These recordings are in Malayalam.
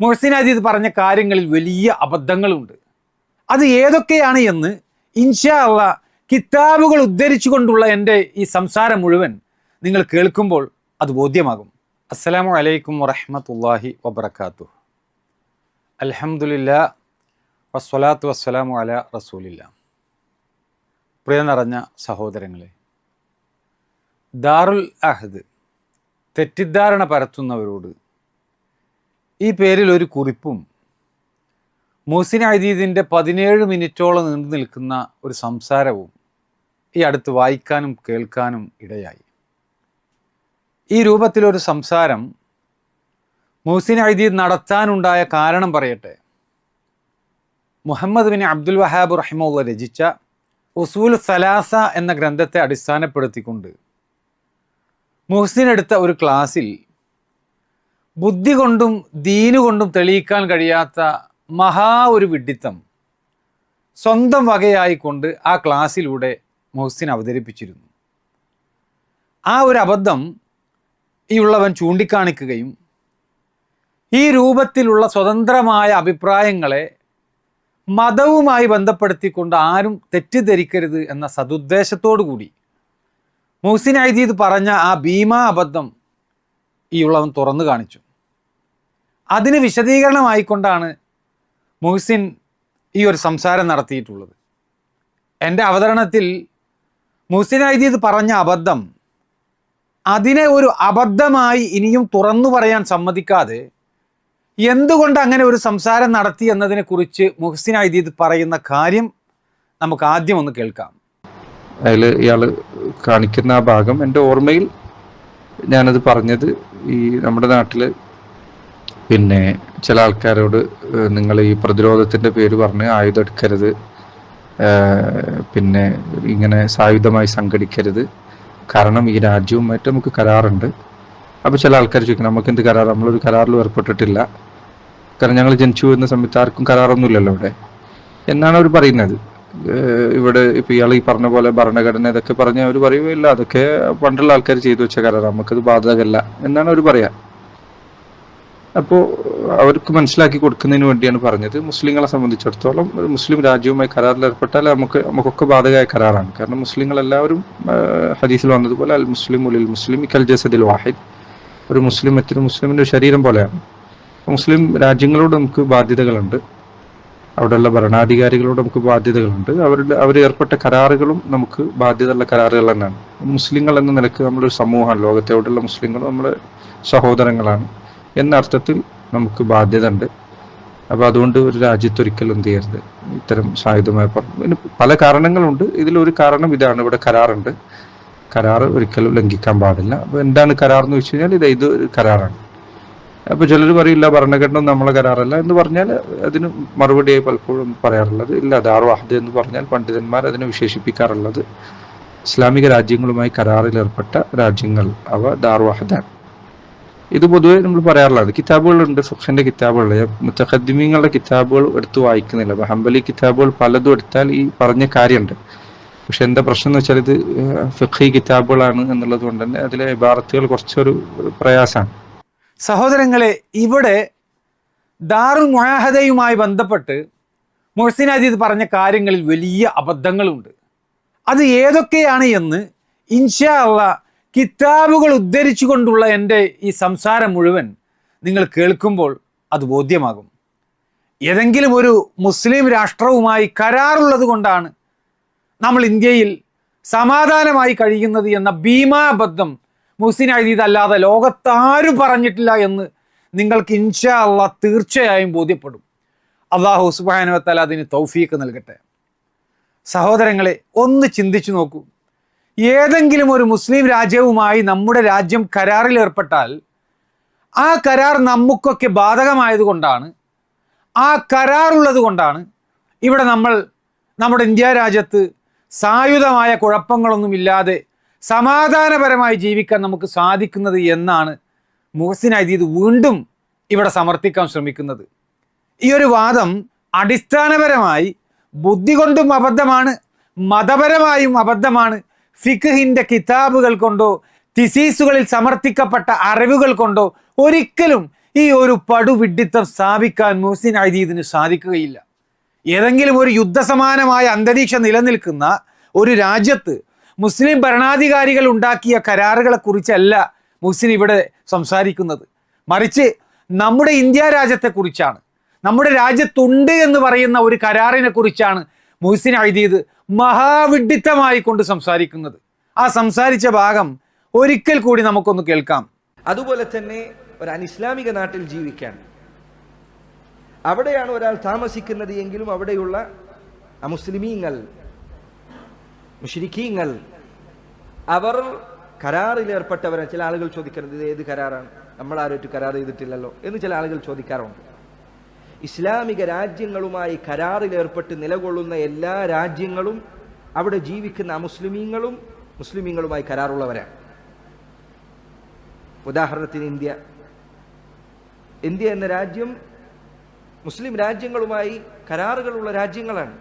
മുഹ്സിൻ അദീദ് പറഞ്ഞ കാര്യങ്ങളിൽ വലിയ അബദ്ധങ്ങളുണ്ട്. അത് ഏതൊക്കെയാണ് എന്ന് ഇൻഷാ അല്ലാഹ് കിതാബുകൾ ഉദ്ധരിച്ചുകൊണ്ടുള്ള എൻ്റെ ഈ സംസാരം മുഴുവൻ നിങ്ങൾ കേൾക്കുമ്പോൾ അത് ബോധ്യമാകും. അസ്സലാമു അലൈക്കും വറഹ്മത്തുള്ളാഹി വബറകാതുഹു. അൽഹംദുലില്ലാ വസ്സലാത്തു വസ്സലാമു അലാ റസൂലില്ലാ. പ്രിയ നിറഞ്ഞ സഹോദരങ്ങളെ, ദാറുൽ അഹ്ദ് തെറ്റിദ്ധാരണ പരത്തുന്നവരോട് ഈ പേരിൽ ഒരു കുറിപ്പും മുഹ്സിൻ അദീദിൻ്റെ 17 മിനിറ്റോളം നീണ്ടു നിൽക്കുന്ന ഒരു സംസാരവും ഈ അടുത്ത് വായിക്കാനും കേൾക്കാനും ഇടയായി. ഈ രൂപത്തിലൊരു സംസാരം മുഹ്സിൻ അദീദ് നടത്താനുണ്ടായ കാരണം പറയട്ടെ. മുഹമ്മദ് ബിൻ അബ്ദുൽ വഹാബ് റഹിമഹുല്ലാഹ് രചിച്ച ഉസൂൽ സലാസ എന്ന ഗ്രന്ഥത്തെ അടിസ്ഥാനപ്പെടുത്തിക്കൊണ്ട് മുഹ്സിൻ എടുത്ത ഒരു ക്ലാസ്സിൽ ബുദ്ധി കൊണ്ടും ദീനു കൊണ്ടും തെളിയിക്കാൻ കഴിയാത്ത ഒരു വിഡ്ഢിത്തം സ്വന്തം വകയായിക്കൊണ്ട് ആ ക്ലാസ്സിലൂടെ മുഹ്സിൻ അവതരിപ്പിച്ചിരുന്നു. ആ ഒരു അബദ്ധം ഈ ഉള്ളവൻ ചൂണ്ടിക്കാണിക്കുകയും ഈ രൂപത്തിലുള്ള സ്വതന്ത്രമായ അഭിപ്രായങ്ങളെ മതവുമായി ബന്ധപ്പെടുത്തിക്കൊണ്ട് ആരും തെറ്റിദ്ധരിക്കരുത് എന്ന സതുദ്ദേശത്തോടു കൂടി മുഹ്സിൻ അദീദ് പറഞ്ഞ ആ ഭീമാ അബദ്ധം ഈ ഉള്ളവൻ തുറന്നു കാണിച്ചു. അതിന് വിശദീകരണമായിക്കൊണ്ടാണ് മുഹ്സിൻ ഈ ഒരു സംസാരം നടത്തിയിട്ടുള്ളത്. എൻ്റെ അവതരണത്തിൽ മുഹ്സിൻ അദീദ് പറഞ്ഞ അബദ്ധം അതിനെ ഒരു അബദ്ധമായി ഇനിയും തുറന്നു പറയാൻ സമ്മതിക്കാതെ എന്തുകൊണ്ട് അങ്ങനെ ഒരു സംസാരം നടത്തി എന്നതിനെക്കുറിച്ച് മുഹ്സിൻ അദീദ് പറയുന്ന കാര്യം നമുക്ക് ആദ്യം ഒന്ന് കേൾക്കാം. അതിൽ ഇയാൾ കാണിക്കുന്ന ആ ഭാഗം എൻ്റെ ഓർമ്മയിൽ ഞാനത് പറഞ്ഞത്, ഈ നമ്മുടെ നാട്ടിൽ പിന്നെ ചില ആൾക്കാരോട് നിങ്ങൾ ഈ പ്രതിരോധത്തിൻ്റെ പേര് പറഞ്ഞ് ആയുധം എടുക്കരുത്, പിന്നെ ഇങ്ങനെ സായുധമായി സംഘടിക്കരുത്, കാരണം ഈ രാജ്യവുമായിട്ട് നമുക്ക് കരാറുണ്ട്. അപ്പോൾ ചില ആൾക്കാർ ചോദിക്കണം, നമുക്ക് എന്ത് കരാർ, നമ്മളൊരു കരാറിൽ ഏർപ്പെട്ടിട്ടില്ല, കാരണം ഞങ്ങൾ ജനിച്ചു വരുന്ന സമയത്ത് ആർക്കും കരാറൊന്നുമില്ലല്ലോ ഇവിടെ എന്നാണ് അവർ പറയുന്നത്. ഇവിടെ ഇപ്പോൾ ഇയാൾ ഈ പറഞ്ഞ പോലെ ഭരണഘടന ഇതൊക്കെ പറഞ്ഞ് അവർ പറയുകയില്ല, അതൊക്കെ പണ്ടുള്ള ആൾക്കാർ ചെയ്തു വെച്ച കരാർ, നമുക്കത് ബാധകമല്ല എന്നാണ് അവർ പറയാ. അപ്പോൾ അവർക്ക് മനസ്സിലാക്കി കൊടുക്കുന്നതിന് വേണ്ടിയാണ് പറഞ്ഞത്. മുസ്ലിങ്ങളെ സംബന്ധിച്ചിടത്തോളം ഒരു മുസ്ലിം രാജ്യവുമായി കരാറിൽ ഏർപ്പെട്ടാൽ നമുക്കൊക്കെ ബാധകമായ കരാറാണ്. കാരണം മുസ്ലിങ്ങളെല്ലാവരും ഹദീസിൽ വന്നതുപോലെ അൽ മുസ്ലിം ഉലിൽ മുസ്ലിം കൽ ജസദിൽ വാഹിദ്, ഒരു മുസ്ലിം മറ്റൊരു മുസ്ലിമിൻ്റെ ശരീരം പോലെയാണ്. മുസ്ലിം രാജ്യങ്ങളോട് നമുക്ക് ബാധ്യതകളുണ്ട്, അവിടെയുള്ള ഭരണാധികാരികളോട് നമുക്ക് ബാധ്യതകളുണ്ട്, അവർ ഏർപ്പെട്ട കരാറുകളും നമുക്ക് ബാധ്യതയുള്ള കരാറുകൾ തന്നെയാണ്. മുസ്ലിങ്ങൾ എന്ന നിലക്ക് നമ്മളൊരു സമൂഹമാണ്, ലോകത്തെവിടെയുള്ള മുസ്ലിങ്ങൾ നമ്മുടെ സഹോദരങ്ങളാണ് എന്ന അർത്ഥത്തിൽ നമുക്ക് ബാധ്യത ഉണ്ട്. അപ്പോൾ അതുകൊണ്ട് ഒരു രാജ്യത്തൊരിക്കലും എന്ത് ചെയ്യരുത് ഇത്തരം സായുധമായ പിന്നെ പല കാരണങ്ങളുണ്ട്. ഇതിലൊരു കാരണം ഇതാണ്, ഇവിടെ കരാറുണ്ട്, കരാർ ഒരിക്കലും ലംഘിക്കാൻ പാടില്ല. അപ്പോൾ എന്താണ് കരാർ എന്ന് വെച്ച് കഴിഞ്ഞാൽ ഇത് ഒരു കരാറാണ്. അപ്പോൾ ചിലർ പറയില്ല ഭരണഘടന നമ്മളെ കരാറല്ല എന്ന് പറഞ്ഞാൽ അതിന് മറുപടിയായി പലപ്പോഴും പറയാറുള്ളത് ഇല്ല, ദാറുൽ അഹ്ദ് എന്ന് പറഞ്ഞാൽ പണ്ഡിതന്മാർ അതിനെ വിശേഷിപ്പിക്കാറുള്ളത് ഇസ്ലാമിക രാജ്യങ്ങളുമായി കരാറിൽ ഏർപ്പെട്ട രാജ്യങ്ങൾ, അവ ദാറുൽ അഹ്ദാണ്. ഇത് പൊതുവെ നമ്മൾ പറയാറുള്ളത്. കിതാബുകളുണ്ട്, ഫിഖ്ഹിന്റെ കിതാബുകൾ, മുതഖദ്ദിമീങ്ങളുടെ കിതാബുകൾ എടുത്ത് വായിക്കുന്നില്ല. അപ്പോൾ ഹംബലി കിതാബുകൾ പലതും എടുത്താൽ ഈ പറഞ്ഞ കാര്യമുണ്ട്. പക്ഷെ എന്താ പ്രശ്നം എന്ന് വെച്ചാൽ ഇത് ഫിഖ്ഹി കിതാബുകളാണ് എന്നുള്ളത് കൊണ്ട് തന്നെ അതിലെ ഇബാറത്തുകൾ കുറച്ചൊരു പ്രയാസമാണ്. സഹോദരങ്ങളെ, ഇവിടെ ദാറുൽ മുആഹദയുമായി ബന്ധപ്പെട്ട് മുഹ്സിൻ അദീദ് പറഞ്ഞ കാര്യങ്ങളിൽ വലിയ അബദ്ധങ്ങളുണ്ട്. അത് ഏതൊക്കെയാണ് എന്ന് ഇൻഷാ അല്ലാഹ് കിതാബുകൾ ഉദ്ധരിച്ചുകൊണ്ടുള്ള എൻ്റെ ഈ സംസാരം മുഴുവൻ നിങ്ങൾ കേൾക്കുമ്പോൾ അത് ബോധ്യമാകും. ഏതെങ്കിലും ഒരു മുസ്ലിം രാഷ്ട്രവുമായി കരാറുള്ളത് കൊണ്ടാണ് നമ്മൾ ഇന്ത്യയിൽ സമാധാനമായി കഴിയുന്നത് എന്ന ഭീമാബദ്ധം മുഹ്സിൻ അദീദ് അല്ലാതെ ലോകത്താരും പറഞ്ഞിട്ടില്ല എന്ന് നിങ്ങൾക്ക് ഇൻഷാ അല്ലാഹ് തീർച്ചയായും ബോധ്യപ്പെടും. അല്ലാഹു സുബ്ഹാനഹു വ തആല അതിന് തൗഫീഖ് നൽകട്ടെ. സഹോദരങ്ങളെ, ഒന്ന് ചിന്തിച്ചു നോക്കൂ. ഏതെങ്കിലും ഒരു മുസ്ലിം രാജ്യവുമായി നമ്മുടെ രാജ്യം കരാറിൽ ഏർപ്പെട്ടാൽ ആ കരാർ നമുക്കൊക്കെ ബാധകമായതുകൊണ്ടാണ്, ആ കരാറുള്ളത് കൊണ്ടാണ് ഇവിടെ നമ്മുടെ ഇന്ത്യ രാജ്യത്ത് സായുധമായ കുഴപ്പങ്ങളൊന്നുമില്ലാതെ സമാധാനപരമായി ജീവിക്കാൻ നമുക്ക് സാധിക്കുന്നത് എന്നാണ് മുഹ്സിൻ അദീദ് വീണ്ടും ഇവിടെ സമർത്ഥിക്കാൻ ശ്രമിക്കുന്നത്. ഈ ഒരു വാദം അടിസ്ഥാനപരമായി ബുദ്ധി കൊണ്ടും അബദ്ധമാണ്, മതപരമായും അബദ്ധമാണ്. ഫിഖ്ഹിന്റെ കിതാബുകൾ കൊണ്ടോ തിസീസുകളിൽ സമർത്ഥിക്കപ്പെട്ട അറിവുകൾ കൊണ്ടോ ഒരിക്കലും ഈ ഒരു പടുവിഡ്ഢിത്തം സ്ഥാപിക്കാൻ മുഹ്സിൻ അദീദിന് സാധിക്കുകയില്ല. ഏതെങ്കിലും ഒരു യുദ്ധസമാനമായ അന്തരീക്ഷം നിലനിൽക്കുന്ന ഒരു രാജ്യത്ത് മുസ്ലിം ഭരണാധികാരികൾ ഉണ്ടാക്കിയ കരാറുകളെ കുറിച്ചല്ല മുഹ്സിൻ ഇവിടെ സംസാരിക്കുന്നത്. മറിച്ച് നമ്മുടെ ഇന്ത്യ രാജ്യത്തെക്കുറിച്ചാണ്, നമ്മുടെ രാജ്യത്തുണ്ട് എന്ന് പറയുന്ന ഒരു കരാറിനെ കുറിച്ചാണ് മുഹ്സിൻ അദീദ് മഹാവിഡ്ഢിത്തമായി കൊണ്ട് സംസാരിക്കുന്നത്. ആ സംസാരിച്ച ഭാഗം ഒരിക്കൽ കൂടി നമുക്കൊന്ന് കേൾക്കാം. അതുപോലെ തന്നെ ഒരു അനിസ്ലാമിക നാട്ടിൽ ജീവിക്കാൻ, അവിടെയാണ് ഒരാൾ താമസിക്കുന്നത് എങ്കിലും അവിടെയുള്ള അമുസ്ലിമീങ്ങൾ, മുശ്രിക്കീങ്ങൾ, അവർ കരാറിൽ ഏർപ്പെട്ടവരെ. ചില ആളുകൾ ചോദിക്കുന്നത് ഇത് ഏത് കരാറാണ്, നമ്മൾ ആരോട്ട് കരാർ ചെയ്തിട്ടില്ലല്ലോ എന്ന് ചില ആളുകൾ ചോദിക്കാറുണ്ട്. ഇസ്ലാമിക രാജ്യങ്ങളുമായി കരാറിൽ ഏർപ്പെട്ട് നിലകൊള്ളുന്ന എല്ലാ രാജ്യങ്ങളും അവിടെ ജീവിക്കുന്ന അമുസ്ലിമീങ്ങളും മുസ്ലിമീങ്ങളുമായി കരാറുള്ളവരാണ്. ഉദാഹരണത്തിന് ഇന്ത്യ എന്ന രാജ്യം മുസ്ലിം രാജ്യങ്ങളുമായി കരാറുകളുള്ള രാജ്യങ്ങളാണ്.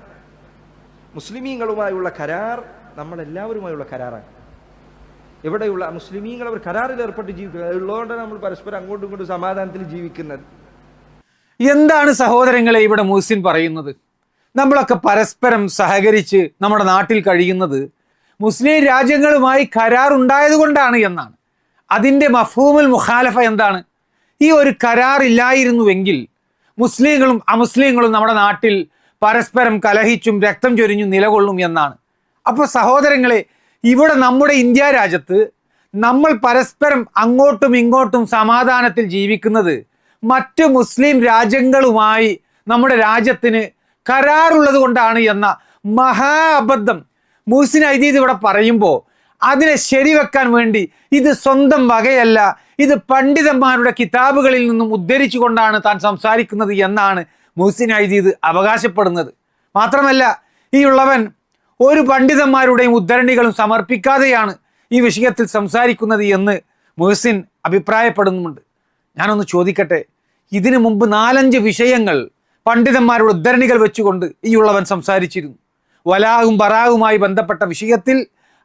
മുസ്ലിമീങ്ങളുമായുള്ള കരാർ നമ്മളെല്ലാവരുമായുള്ള കരാറാണ്. എവിടെയുള്ള മുസ്ലിമീങ്ങൾ അവർ കരാറിൽ ഏർപ്പെട്ട് ജീവിക്കുന്നത് ഉള്ളതുകൊണ്ടാണ് നമ്മൾ പരസ്പരം അങ്ങോട്ടും ഇങ്ങോട്ടും സമാധാനത്തിൽ ജീവിക്കുന്നത്. എന്താണ് സഹോദരങ്ങളെ ഇവിടെ മുഹ്സിൻ പറയുന്നത്? നമ്മളൊക്കെ പരസ്പരം സഹകരിച്ച് നമ്മുടെ നാട്ടിൽ കഴിയുന്നത് മുസ്ലിം രാജ്യങ്ങളുമായി കരാർ ഉണ്ടായതുകൊണ്ടാണ് എന്നാണ്. അതിൻ്റെ മഫ്ഹൂമുൽ മുഖാലഫ എന്താണ്? ഈ ഒരു കരാർ ഇല്ലായിരുന്നുവെങ്കിൽ മുസ്ലിങ്ങളും അമുസ്ലിങ്ങളും നമ്മുടെ നാട്ടിൽ പരസ്പരം കലഹിച്ചും രക്തം ചൊരിഞ്ഞും നിലകൊള്ളും എന്നാണ്. അപ്പോൾ സഹോദരങ്ങളെ, ഇവിടെ നമ്മുടെ ഇന്ത്യ രാജ്യത്ത് നമ്മൾ പരസ്പരം അങ്ങോട്ടും ഇങ്ങോട്ടും സമാധാനത്തിൽ ജീവിക്കുന്നത് മറ്റ് മുസ്ലിം രാജ്യങ്ങളുമായി നമ്മുടെ രാജ്യത്തിന് കരാറുള്ളത് കൊണ്ടാണ് എന്ന മഹാ അബദ്ധം മുഹ്സിൻ അദീദ് ഇവിടെ പറയുമ്പോൾ അതിനെ ശരിവെക്കാൻ വേണ്ടി ഇത് സ്വന്തം വകയല്ല, ഇത് പണ്ഡിതന്മാരുടെ കിതാബുകളിൽ നിന്നും ഉദ്ധരിച്ചു കൊണ്ടാണ് താൻ സംസാരിക്കുന്നത് എന്നാണ് മുഹ്സിൻ അദീദ് അവകാശപ്പെടുന്നത്. മാത്രമല്ല, ഈ ഉള്ളവൻ ഒരു പണ്ഡിതന്മാരുടെയും ഉദ്ധരണികളും സമർപ്പിക്കാതെയാണ് ഈ വിഷയത്തിൽ സംസാരിക്കുന്നത് എന്ന് മുഹ്സിൻ അഭിപ്രായപ്പെടുന്നുമുണ്ട്. ഞാനൊന്ന് ചോദിക്കട്ടെ, ഇതിനു മുമ്പ് 4-5 വിഷയങ്ങൾ പണ്ഡിതന്മാരുടെ ഉദ്ധരണികൾ വെച്ചുകൊണ്ട് ഈ ഉള്ളവൻ സംസാരിച്ചിരുന്നു. വലാഹും ബറാഹുമായി ബന്ധപ്പെട്ട വിഷയത്തിൽ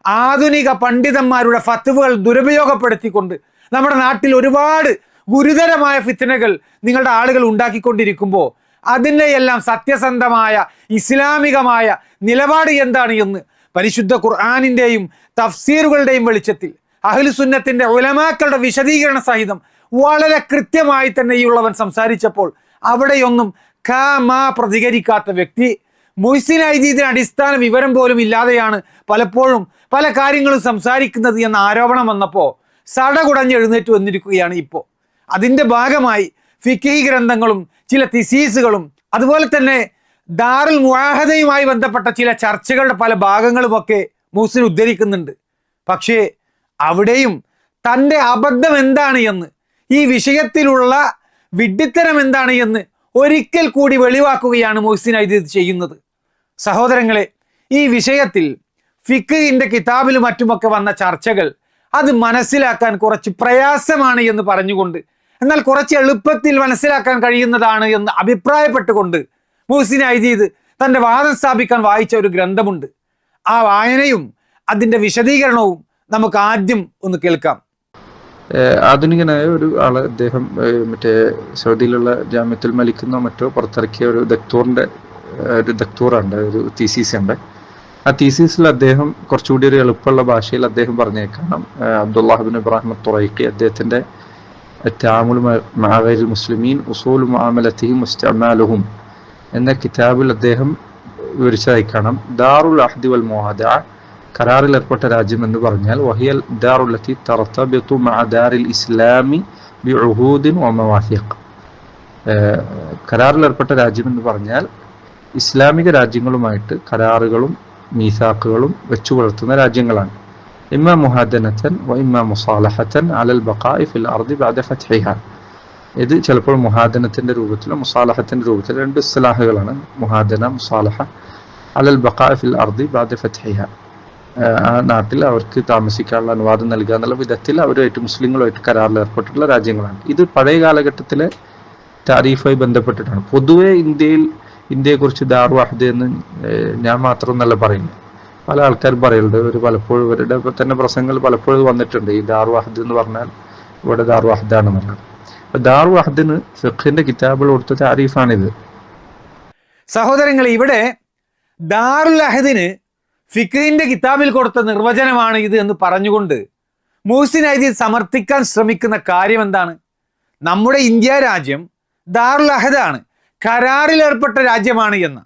ആധുനിക പണ്ഡിതന്മാരുടെ ഫത്വകൾ ദുരുപയോഗപ്പെടുത്തിക്കൊണ്ട് നമ്മുടെ നാട്ടിൽ ഒരുപാട് ഗുരുതരമായ ഫിത്നകൾ നിങ്ങളുടെ ആളുകൾ ഉണ്ടാക്കിക്കൊണ്ടിരിക്കുമ്പോൾ അതിനെയെല്ലാം സത്യസന്ധമായ ഇസ്ലാമികമായ നിലപാട് എന്താണ് എന്ന് പരിശുദ്ധ ഖുർആനിൻ്റെയും തഫ്സീറുകളുടെയും വെളിച്ചത്തിൽ അഹ്ലുസുന്നത്തിൻ്റെ ഉലമാക്കളുടെ വിശദീകരണ സഹിതം വളരെ കൃത്യമായി തന്നെ ഈ ഉള്ളവൻ സംസാരിച്ചപ്പോൾ അവിടെയൊന്നും പ്രതികരിക്കാത്ത വ്യക്തി മുഹ്സിൻ അദീദിന് അടിസ്ഥാന വിവരം പോലും ഇല്ലാതെയാണ് പലപ്പോഴും പല കാര്യങ്ങളും സംസാരിക്കുന്നത് എന്ന ആരോപണം വന്നപ്പോൾ സടകുടഞ്ഞ് എഴുന്നേറ്റ് വന്നിരിക്കുകയാണ് ഇപ്പോൾ. അതിൻ്റെ ഭാഗമായി ഫിഖ്ഹി ഗ്രന്ഥങ്ങളും ചില തിസീസുകളും അതുപോലെ തന്നെ ദാറുൽ മുആഹദയുമായി ബന്ധപ്പെട്ട ചില ചർച്ചകളുടെ പല ഭാഗങ്ങളുമൊക്കെ മുഹ്സിൻ ഉദ്ധരിക്കുന്നുണ്ട്. പക്ഷേ അവിടെയും തൻ്റെ അബദ്ധം എന്താണ് എന്ന്, ഈ വിഷയത്തിലുള്ള വിഡ്ഢിത്തരം എന്താണ് എന്ന് ഒരിക്കൽ കൂടി വെളിവാക്കുകയാണ് മുഹ്സിൻ അദീദ് ചെയ്യുന്നത്. സഹോദരങ്ങളെ, ഈ വിഷയത്തിൽ ഫിഖ്ഹിന്റെ കിതാബിലും മറ്റുമൊക്കെ വന്ന ചർച്ചകൾ അത് മനസ്സിലാക്കാൻ കുറച്ച് പ്രയാസമാണ് എന്ന് പറഞ്ഞുകൊണ്ട്, എന്നാൽ കുറച്ച് എളുപ്പത്തിൽ മനസ്സിലാക്കാൻ കഴിയുന്നതാണ് എന്ന് അഭിപ്രായപ്പെട്ടുകൊണ്ട് മുഹ്സിൻ അദീദ് തൻ്റെ വാദം സ്ഥാപിക്കാൻ വായിച്ച ഒരു ഗ്രന്ഥമുണ്ട്. ആ വായനയും അതിൻ്റെ വിശദീകരണവും നമുക്ക് ആദ്യം ഒന്ന് കേൾക്കാം. ആധുനികനായ ഒരു ആള്, അദ്ദേഹം മറ്റേ സൗദിയിലുള്ള ജാമിഅത്തുൽ മലിക്കെന്നോ മറ്റോ പുറത്തിറക്കിയ ഒരു ദക്തൂറുണ്ട്, ഒരു തീസീസ് ഉണ്ട്. ആ തീസീസിൽ അദ്ദേഹം കുറച്ചുകൂടി ഒരു എളുപ്പമുള്ള ഭാഷയിൽ അദ്ദേഹം പറഞ്ഞേക്കണം. അബ്ദുല്ലാഹ് ഇബ്നു ഇബ്രാഹിം അത്തുറൈഖി അദ്ദേഹത്തിന്റെ തആമുൽ മഅ ഗൈറിൽ മുസ്ലിമീൻ ഉസൂലു മുആമലതിഹിം വസ്തിഅമാലുഹും എന്ന കിതാബിൽ അദ്ദേഹം വിവരിച്ചതായി കാണാം. ദാറുൽ അഹ്ദി വൽ മുവാദഅ, കരാറിൽ ഏർപ്പെട്ട രാജ്യം എന്ന് പറഞ്ഞാൽ വഹിയൽ ദാറുല്ലതി തർതബിതു മഅ ദാരിൽ ഇസ്ലാമി ബിഉഹൂദിൻ വമവാസിഖ്. കരാറിൽ ഏർപ്പെട്ട രാജ്യം എന്ന് പറഞ്ഞാൽ ഇസ്ലാമിക രാജ്യങ്ങളുമായിട്ട് കരാറുകളും മീസാക്കുകളും വെച്ചു പുലർത്തുന്ന രാജ്യങ്ങളാണ്. ഇമ്മ മുഹാദനതൻ വ ഇമ്മ മുസാലഹതൻ അലൽ ബഖാഇ ഫിൽ അർദി ബഅദ ഫത്ഹിഹ. ഇത് ചിലപ്പോൾ മുഹാദനത്തിന്റെ രൂപത്തിലും മുസാലഹത്തിന്റെ രൂപത്തിലും രണ്ട് ഇസ്ലാഹുകളാണ്. മുഹാദന, മുസാലഹ. അലൽ ബഖാഇ ഫിൽ അർദി ബഅദ ഫത്ഹിഹ, ആ നാട്ടിൽ അവർക്ക് താമസിക്കാനുള്ള അനുവാദം നൽകുക എന്നുള്ള വിധത്തിൽ അവരുമായിട്ട് മുസ്ലിങ്ങളുമായിട്ട് കരാറിൽ ഏർപ്പെട്ടിട്ടുള്ള രാജ്യങ്ങളാണ്. ഇത് പഴയ കാലഘട്ടത്തിലെ താരീഫുമായി ബന്ധപ്പെട്ടിട്ടാണ്. പൊതുവെ ഇന്ത്യയെക്കുറിച്ച് ദാറുൽ അഹ്ദ് എന്ന് ഞാൻ മാത്രം എന്നല്ല പറയുന്നത്, പല ആൾക്കാരും പറയുന്നുണ്ട്. പലപ്പോഴും ഇവരുടെ തന്നെ പ്രസംഗങ്ങൾ പലപ്പോഴും വന്നിട്ടുണ്ട്, ഈ ദാറുൽ അഹ്ദ് എന്ന് പറഞ്ഞാൽ ഇവിടെ ദാറുൽ അഹ്ദാണെന്നുള്ളത്. ദാറുൽ അഹദിന് ഫിഖ്ഹിന്റെ കിതാബുകൾ കൊടുത്ത താരീഫാണിത്. സഹോദരങ്ങളെ, ഇവിടെ ദാറുൽ അഹദിന് ഫിഖ്ഹിന്റെ കിതാബിൽ കൊടുത്ത നിർവചനമാണ് ഇത് എന്ന് പറഞ്ഞുകൊണ്ട് മുഹ്സിൻ അയ്ദീദ് സമർത്ഥിക്കാൻ ശ്രമിക്കുന്ന കാര്യം എന്താണ്? നമ്മുടെ ഇന്ത്യ രാജ്യം ദാറുൽ അഹദാണ്, കരാറിൽ ഏർപ്പെട്ട രാജ്യമാണ് എന്ന്.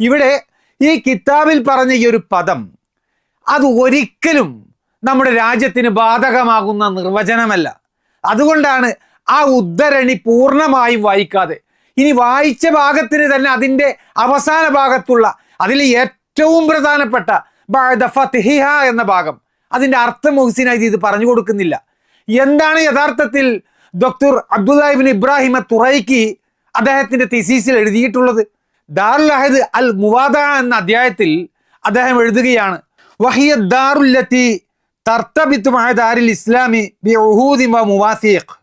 ഇവിടെ ഈ കിതാബിൽ പറഞ്ഞ ഈ ഒരു പദം അത് ഒരിക്കലും നമ്മുടെ രാജ്യത്തിന് ബാധകമാകുന്ന നിർവചനമല്ല. അതുകൊണ്ടാണ് ആ ഉദ്ധരണി പൂർണ്ണമായും വായിക്കാതെ, ഇനി വായിച്ച ഭാഗത്തിന് തന്നെ അതിൻ്റെ അവസാന ഭാഗത്തുള്ള അതിൽ ഏറ്റവും പ്രധാനപ്പെട്ട ബഅദ ഫത്ഹിഹ എന്ന ഭാഗം, അതിൻ്റെ അർത്ഥം മുഹ്സിൻ അയ്ദീദ് പറഞ്ഞു കൊടുക്കുന്നില്ല. എന്താണ് യഥാർത്ഥത്തിൽ ഡോക്ടർ അബ്ദുല്ല ഇബ്നു ഇബ്രാഹിം തുറൈക്കി അദ്ദേഹത്തിന്റെ തീസീസിൽ എഴുതിയിട്ടുള്ളത്? ദാറുൽ അഹദ് അൽ മുവാദഅ എന്ന അധ്യായത്തിൽ അദ്ദേഹം എഴുതുകയാണ്, വഹിയ ദാറുല്ലത്തി തർതബിതു മഅ ദാരിൽ ഇസ്ലാമി ബിഉഹൂദി വ മുവാസിഖ്.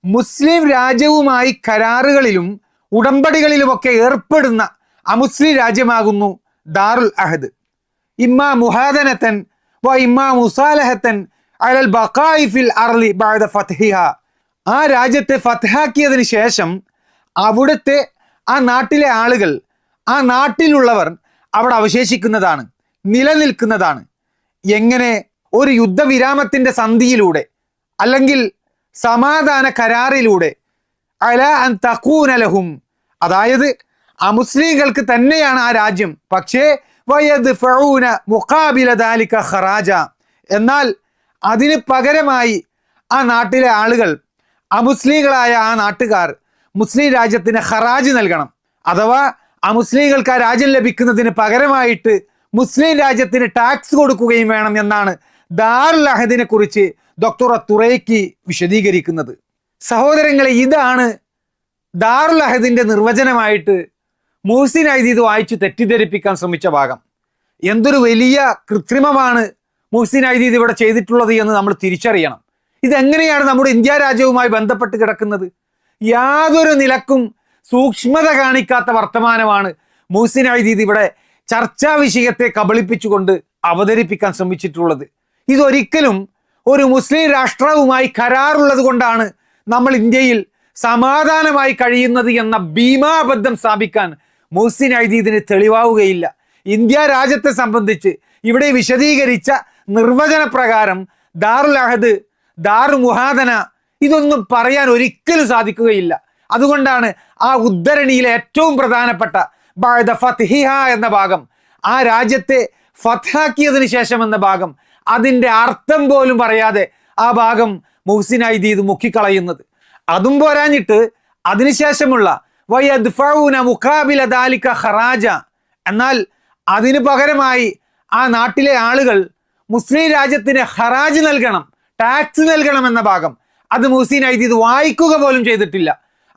മുസ്ലിം രാജ്യവുമായി കരാറുകളിലും ഉടമ്പടികളിലുമൊക്കെ ഏർപ്പെടുന്ന അമുസ്ലിം രാജ്യമാകുന്നു ദാറുൽ അഹദ്. ഇമ്മാ മുഹാദനതൻ വ ഇമ്മാ മുസാലഹതൻ അലൽ ബഖാഇ ഫിൽ അർളി ബഅദ ഫത്ഹിഹ. ആ രാജ്യത്തെ ഫത്ഹാക്കിയതിന് ശേഷം അവിടുത്തെ ആ നാട്ടിലെ ആളുകൾ, ആ നാട്ടിലുള്ളവർ അവിടെ അവശേഷിക്കുന്നതാണ്, നിലനിൽക്കുന്നതാണ്. എങ്ങനെ? ഒരു യുദ്ധവിരാമത്തിന്റെ സന്ധിയിലൂടെ അല്ലെങ്കിൽ സമാധാന കരാറിലൂടെ, അല അൻ തഖൂന ലഹും, അതായത് അമുസ്ലിങ്ങൾക്ക് തന്നെയാണ് ആ രാജ്യം, പക്ഷേ വയദ്ഫഊന മുഖാബില ദാലിക ഖറാജ, എന്നാൽ അതിന് പകരമായി ആ നാട്ടിലെ ആളുകൾ, അമുസ്ലിങ്ങളായ ആ നാട്ടുകാർ മുസ്ലിം രാജ്യത്തിന് ഖറാജ് നൽകണം. അഥവാ അമുസ്ലിങ്ങൾക്ക് ആ രാജ്യം ലഭിക്കുന്നതിന് പകരമായിട്ട് മുസ്ലിം രാജ്യത്തിന് ടാക്സ് കൊടുക്കുകയും വേണം എന്നാണ് ദാറുൽ അഹദിനെ കുറിച്ച് ഡോക്ടർ തുറൈക്കി വിശദീകരിക്കുന്നത്. സഹോദരങ്ങളെ, ഇതാണ് ദാറുൽ അഹദിന്റെ നിർവചനമായിട്ട് മുഹ്സിൻ അയ്ദീദ് വായിച്ചു തെറ്റിദ്ധരിപ്പിക്കാൻ ശ്രമിച്ച ഭാഗം. എന്തൊരു വലിയ കൃത്രിമമാണ് മുഹ്സിൻ അയ്ദീദ് ഇവിടെ ചെയ്തിട്ടുള്ളത് എന്ന് നമ്മൾ തിരിച്ചറിയണം. ഇതെങ്ങനെയാണ് നമ്മുടെ ഇന്ത്യ രാജ്യവുമായി ബന്ധപ്പെട്ട് കിടക്കുന്നത്? യാതൊരു നിലക്കും സൂക്ഷ്മത കാണിക്കാത്ത വർത്തമാനമാണ് മുഹ്സിൻ അയ്ദീദ് ഇവിടെ ചർച്ചാ വിഷയത്തെ കബളിപ്പിച്ചുകൊണ്ട് അവതരിപ്പിക്കാൻ ശ്രമിച്ചിട്ടുള്ളത്. ഇതൊരിക്കലും ഒരു മുസ്ലിം രാഷ്ട്രവുമായി കരാറുള്ളത് കൊണ്ടാണ് നമ്മൾ ഇന്ത്യയിൽ സമാധാനമായി കഴിയുന്നത് എന്ന ഭീമാബദ്ധം സ്ഥാപിക്കാൻ മുഹ്സിൻ അയ്ദീദിന് തെളിവാവുകയില്ല. ഇന്ത്യ രാജ്യത്തെ സംബന്ധിച്ച് ഇവിടെ വിശദീകരിച്ച നിർവചന പ്രകാരം ദാറുൽ അഹദ്, ദാറു മുഹാദന ഇതൊന്നും പറയാൻ ഒരിക്കലും സാധിക്കുകയില്ല. അതുകൊണ്ടാണ് ആ ഉദ്ധരണിയിലെ ഏറ്റവും പ്രധാനപ്പെട്ട ബഅദ ഫത്ഹിഹ എന്ന ഭാഗം, ആ രാജ്യത്തെ ഫത്ഹാക്കിയതിനു ശേഷം എന്ന ഭാഗം, അതിൻ്റെ അർത്ഥം പോലും പറയാതെ ആ ഭാഗം മുഹ്സിൻ അയ്ദീദ് മുക്കിക്കളയുന്നത്. അതും പോരാഞ്ഞിട്ട് അതിനുശേഷമുള്ള വയദ്ഫഊന മുഖാബില ദാലിക ഖറാജ, എന്നാൽ അതിനു പകരമായി ആ നാട്ടിലെ ആളുകൾ മുസ്ലിം രാജ്യത്തിന് ഖറാജ് നൽകണം, ടാക്സ് നൽകണം എന്ന ഭാഗം, അത് മുഹ്സിൻ അയ്ദീദ് വായിക്കുക പോലും ചെയ്തിട്ടില്ല.